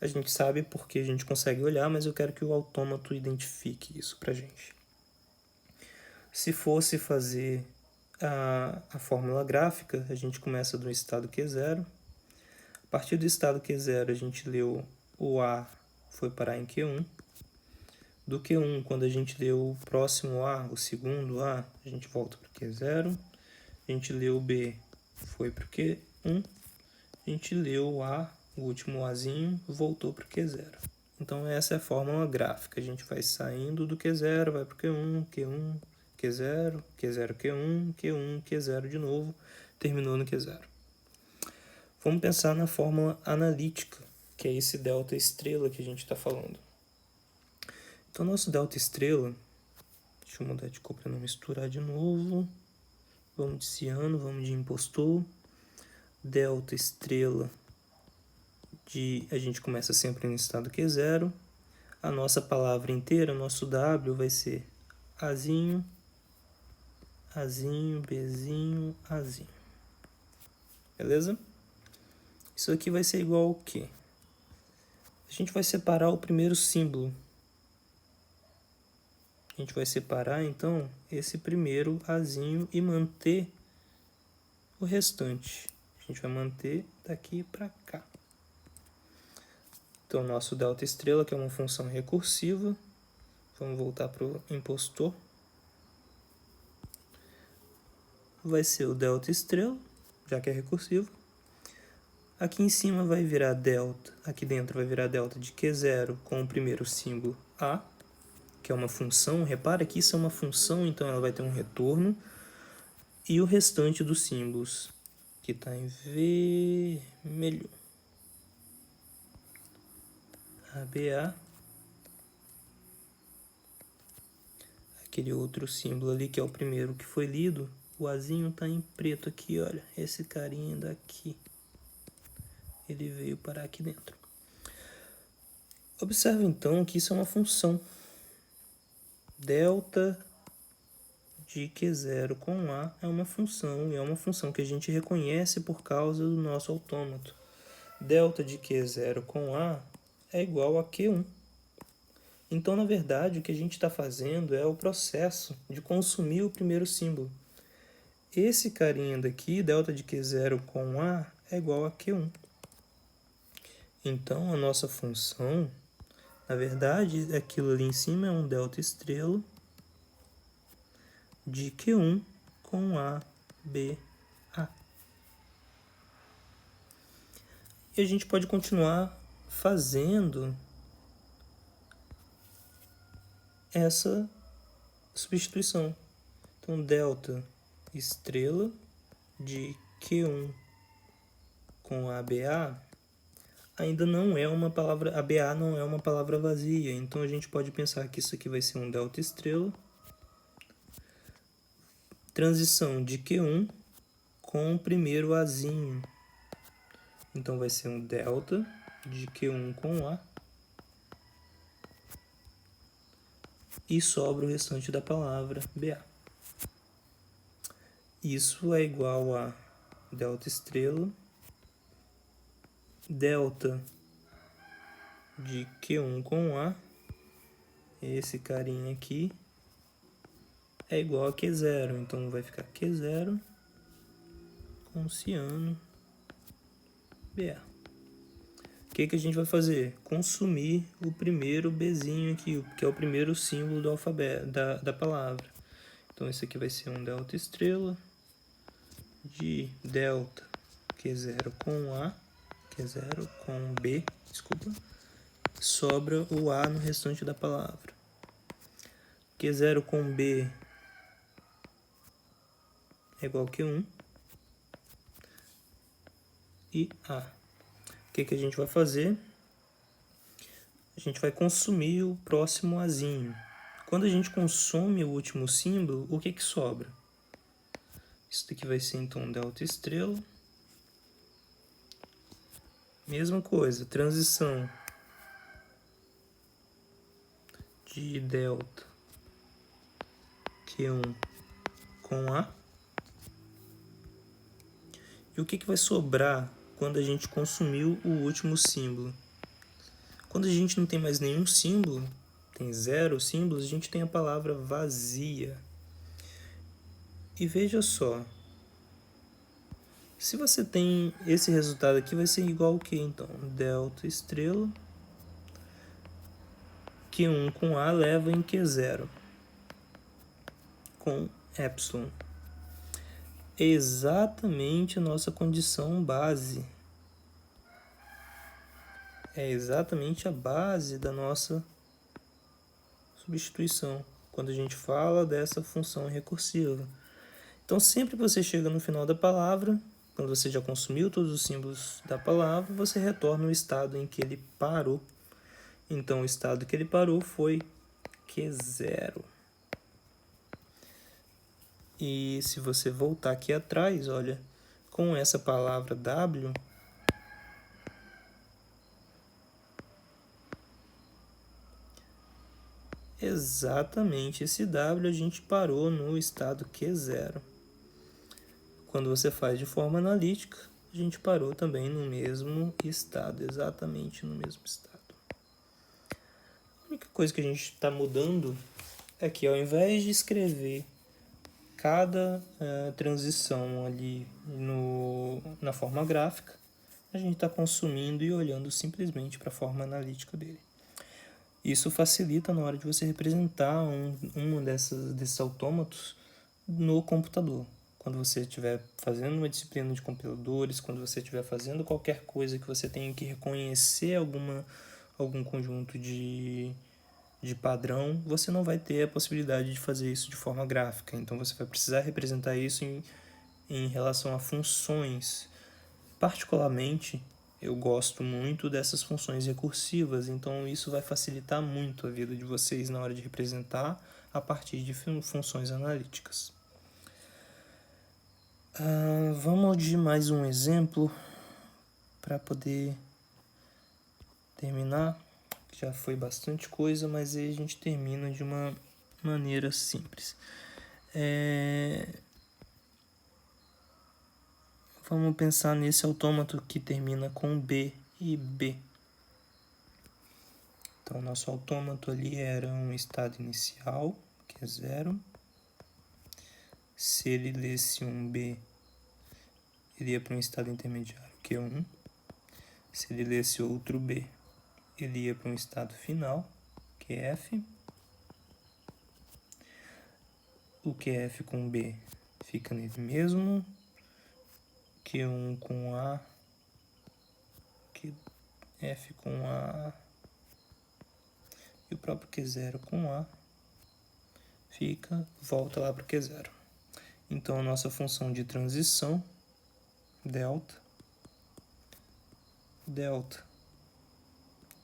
A gente sabe porque a gente consegue olhar, mas eu quero que o autômato identifique isso pra gente. Se fosse fazer a fórmula gráfica, a gente começa do estado Q0. A partir do estado Q0, a gente leu o A foi parar em Q1. Do Q1, quando a gente leu o próximo A, o segundo A, a gente volta para o Q0. A gente leu o B, foi para o Q1. A gente leu o A, o último Azinho, voltou para o Q0. Então essa é a fórmula gráfica. A gente vai saindo do Q0, vai para o Q1, Q1, Q0, Q0, Q1, Q1, Q0 de novo, terminou no Q0. Vamos pensar na fórmula analítica, que é esse delta estrela que a gente está falando. Então, nosso delta estrela, deixa eu mudar de cor para não misturar de novo. Vamos de ciano, vamos de impostor. Delta estrela a gente começa sempre no estado Q0. A nossa palavra inteira, nosso W vai ser Azinho, Azinho, Bzinho, Azinho. Beleza? Isso aqui vai ser igual ao quê? A gente vai separar o primeiro símbolo. A gente vai separar, então, esse primeiro Azinho e manter o restante. A gente vai manter daqui para cá. Então, nosso delta estrela, que é uma função recursiva. Vamos voltar para o impostor. Vai ser o delta estrela, já que é recursivo. Aqui em cima vai virar delta, aqui dentro vai virar delta de Q0 com o primeiro símbolo A, que é uma função. Repara que isso é uma função, então ela vai ter um retorno. E o restante dos símbolos, que está em vermelho. ABA. Aquele outro símbolo ali, que é o primeiro que foi lido, o Azinho está em preto aqui, olha. Esse carinha daqui. Ele veio parar aqui dentro. Observe então que isso é uma função. Delta de Q0 com A é uma função, e é uma função que a gente reconhece por causa do nosso autômato. Delta de Q0 com A é igual a Q1. Então, na verdade, o que a gente está fazendo é o processo de consumir o primeiro símbolo. Esse carinha daqui, delta de Q0 com A, é igual a Q1. Então, a nossa função, na verdade, aquilo ali em cima é um delta estrela de Q1 com A, B, A. E a gente pode continuar fazendo essa substituição. Então, delta estrela de Q1 com ABA ainda não é uma palavra, ABA não é uma palavra vazia, então a gente pode pensar que isso aqui vai ser um delta estrela, transição de Q1 com o primeiro Azinho. Então vai ser um delta de Q1 com A e sobra o restante da palavra BA. Isso é igual a delta estrela, delta de Q1 com A, esse carinha aqui, é igual a Q0. Então vai ficar Q0 com ciano BA. O que a gente vai fazer? Consumir o primeiro Bzinho aqui, que é o primeiro símbolo do alfabeto, da palavra. Então esse aqui vai ser um delta estrela de delta Q0 com A, Q0 com B, desculpa, sobra o A no restante da palavra. Q0 com B é igual a Q1 e A. O que a gente vai fazer? a gente vai consumir o próximo azinho. Quando a gente consome o último símbolo, o que sobra? Isso daqui vai ser então delta estrela. Mesma coisa, transição de delta Q1 com A. E o que vai sobrar quando a gente consumiu o último símbolo? Quando a gente não tem mais nenhum símbolo, tem 0 símbolos, a gente tem a palavra vazia. E veja só, se você tem esse resultado aqui, vai ser igual ao que então? Delta estrela, Q1 com A leva em Q0 com epsilon. É exatamente a nossa condição base. É exatamente a base da nossa substituição, quando a gente fala dessa função recursiva. Então, sempre que você chega no final da palavra, quando você já consumiu todos os símbolos da palavra, você retorna ao estado em que ele parou. Então, o estado que ele parou foi Q0. E se você voltar aqui atrás, olha, com essa palavra W, exatamente esse W a gente parou no estado Q0. Quando você faz de forma analítica, a gente parou também no mesmo estado, exatamente no mesmo estado. A única coisa que a gente está mudando é que ao invés de escrever cada transição ali na forma gráfica, a gente está consumindo e olhando simplesmente para a forma analítica dele. Isso facilita na hora de você representar um desses autômatos no computador. Quando você estiver fazendo uma disciplina de compiladores, quando você estiver fazendo qualquer coisa que você tenha que reconhecer algum conjunto de padrão, você não vai ter a possibilidade de fazer isso de forma gráfica. Então você vai precisar representar isso em relação a funções. Particularmente, eu gosto muito dessas funções recursivas, então isso vai facilitar muito a vida de vocês na hora de representar a partir de funções analíticas. Vamos de mais um exemplo para poder terminar. Já foi bastante coisa, mas aí a gente termina de uma maneira simples. Vamos pensar nesse autômato que termina com B e B. Então, nosso autômato ali era um estado inicial, que é 0. Se ele lesse um B, ele ia para um estado intermediário, que é 1. Se ele lesse outro B, ele ia para um estado final, que é F. O QF com B fica nele mesmo. Q1 com A, QF com A e o próprio Q0 com A volta lá para o Q0. Então, a nossa função de transição, delta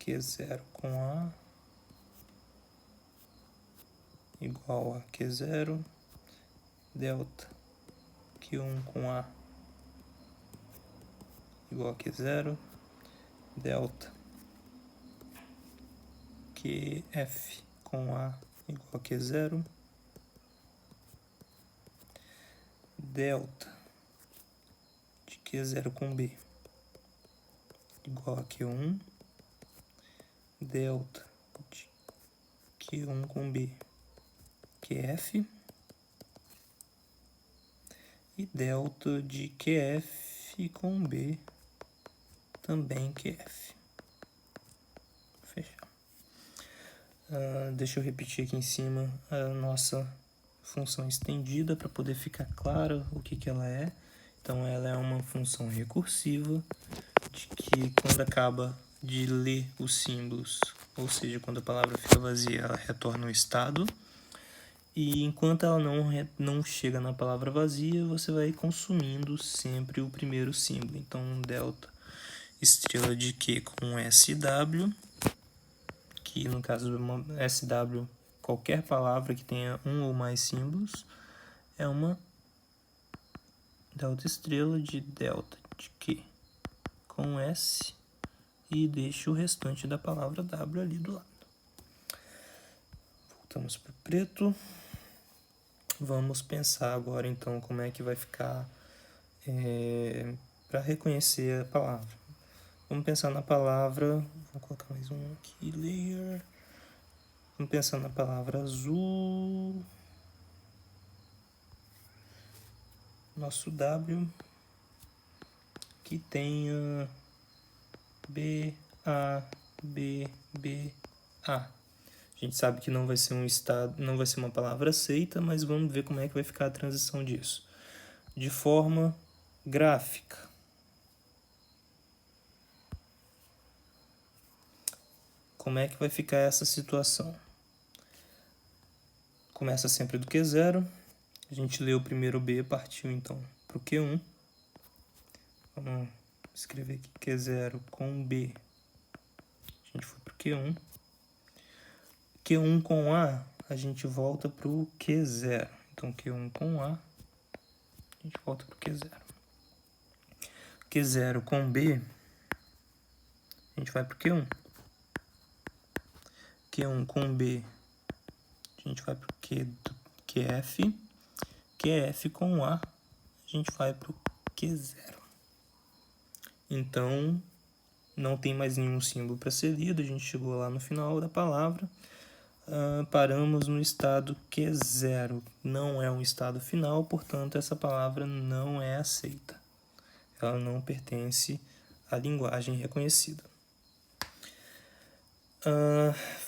Q0 com A igual a Q0, delta Q1 com A igual a Q0, delta QF com A igual a Q0, delta de Q0 com B igual a Q1, delta de Q1 com B, QF, e delta de QF com B, também QF. Fechar. Deixa eu repetir aqui em cima a nossa função estendida para poder ficar claro o que ela é. Então, ela é uma função recursiva de que quando acaba de ler os símbolos, ou seja, quando a palavra fica vazia, ela retorna ao estado. E enquanto ela não chega na palavra vazia, você vai consumindo sempre o primeiro símbolo. Então, delta estrela de Q com SW que no caso de uma SW, qualquer palavra que tenha um ou mais símbolos, é uma delta estrela de delta de Q com S e deixo o restante da palavra W ali do lado. Voltamos para o preto. Vamos pensar agora então como é que vai ficar para reconhecer a palavra. Vamos pensar na palavra, vou colocar mais um aqui, layer. Vamos pensar na palavra azul. Nosso W que tenha B, A, B, B, A. A gente sabe que não vai ser um estado, não vai ser uma palavra aceita, mas vamos ver como é que vai ficar a transição disso. De forma gráfica. Como é que vai ficar essa situação? Começa sempre do Q0. A gente leu o primeiro B, partiu então para o Q1. Vamos escrever aqui Q0 com B. A gente foi para o Q1. Q1 com A, a gente volta para o Q0. Então, Q1 com A, a gente volta para o Q0. Q0 com B, a gente vai para o Q1. Q1 com B, a gente vai para o QF. QF com A, a gente vai para o Q0. Então, não tem mais nenhum símbolo para ser lido. A gente chegou lá no final da palavra. Paramos no estado Q0. Não é um estado final, portanto, essa palavra não é aceita. Ela não pertence à linguagem reconhecida.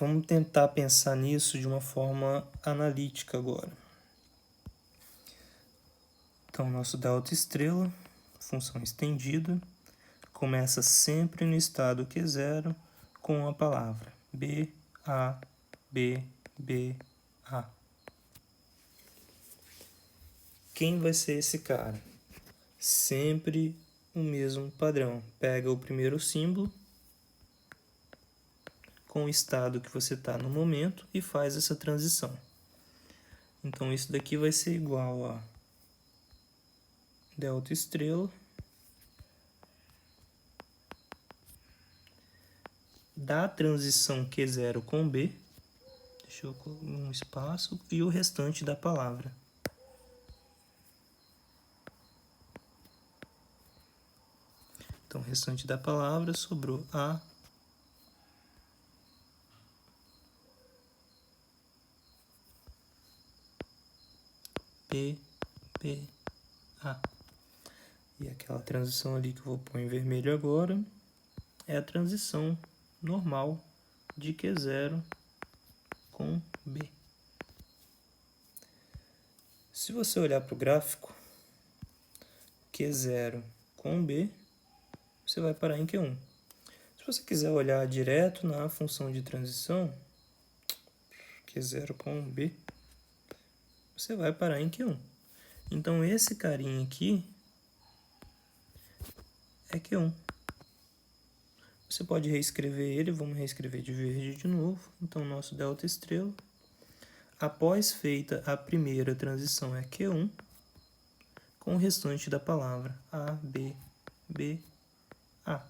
Vamos tentar pensar nisso de uma forma analítica agora. Então, nosso delta estrela, função estendida, começa sempre no estado Q0 com a palavra B, A, B, B, A. Quem vai ser esse cara? Sempre o mesmo padrão. Pega o primeiro símbolo com o estado que você está no momento e faz essa transição. Então, isso daqui vai ser igual a delta estrela da transição Q0 com B, deixa eu colocar um espaço, e o restante da palavra. Então, o restante da palavra sobrou A, B, B, A. E aquela transição ali que eu vou pôr em vermelho agora é a transição normal de Q0 com B. Se você olhar para o gráfico, Q0 com B, você vai parar em Q1. Se você quiser olhar direto na função de transição, Q0 com B, você vai parar em Q1. Então, esse carinha aqui é Q1. Você pode reescrever ele, vamos reescrever de verde de novo. Então, nosso delta estrela, após feita a primeira transição, é Q1, com o restante da palavra A, B, B, A.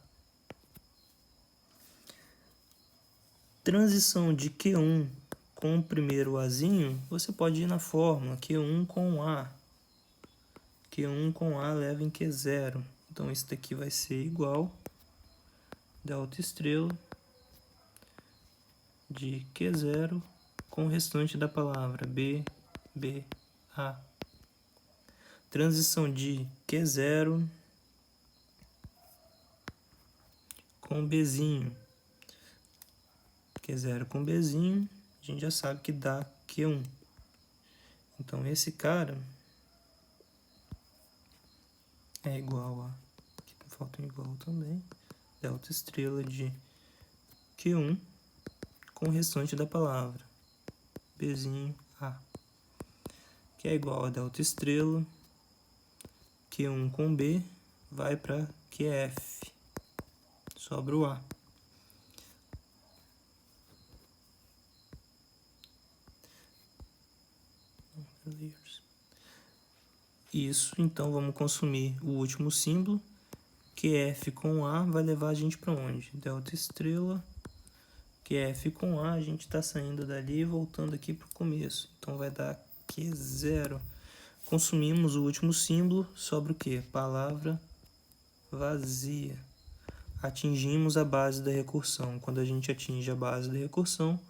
Transição de Q1 com o primeiro Azinho, você pode ir na fórmula Q1 com A. Q1 com A leva em Q0. Então, isso daqui vai ser igual delta estrela de Q0 com o restante da palavra B, B, A. Transição de Q0 com Bzinho. Q0 com Bzinho, a gente já sabe que dá Q1. Então, esse cara é igual a... Aqui falta um igual também. Delta estrela de Q1 com o restante da palavra Bzinho A, que é igual a delta estrela Q1 com B vai para QF, sobra o A. Isso, então vamos consumir o último símbolo, que é F com A, vai levar a gente para onde? Delta estrela, que é F com A, a gente está saindo dali e voltando aqui para o começo. Então vai dar Q0. Consumimos o último símbolo, sobra o quê? Palavra vazia. Atingimos a base da recursão. Quando a gente atinge a base da recursão,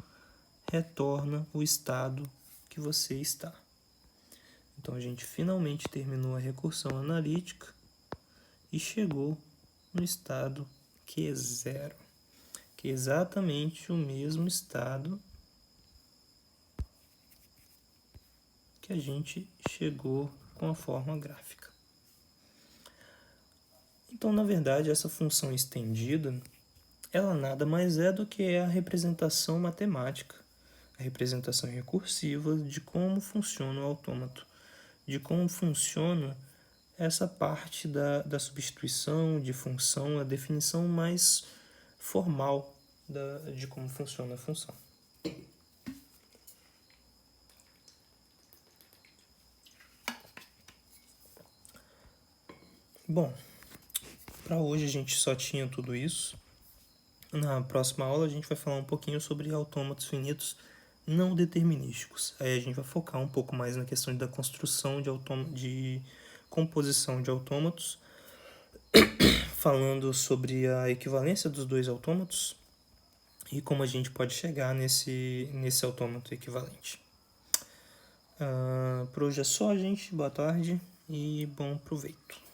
retorna o estado que você está. Então a gente finalmente terminou a recursão analítica e chegou no estado Q0, que é exatamente o mesmo estado que a gente chegou com a forma gráfica. Então, na verdade, essa função estendida, ela nada mais é do que a representação matemática, a representação recursiva de como funciona o autômato, de como funciona essa parte da substituição de função, a definição mais formal de como funciona a função. Bom, para hoje a gente só tinha tudo isso. Na próxima aula a gente vai falar um pouquinho sobre autômatos finitos não determinísticos. Aí a gente vai focar um pouco mais na questão da construção de composição de autômatos, falando sobre a equivalência dos dois autômatos e como a gente pode chegar nesse autômato equivalente. Por hoje é só, gente. Boa tarde e bom proveito.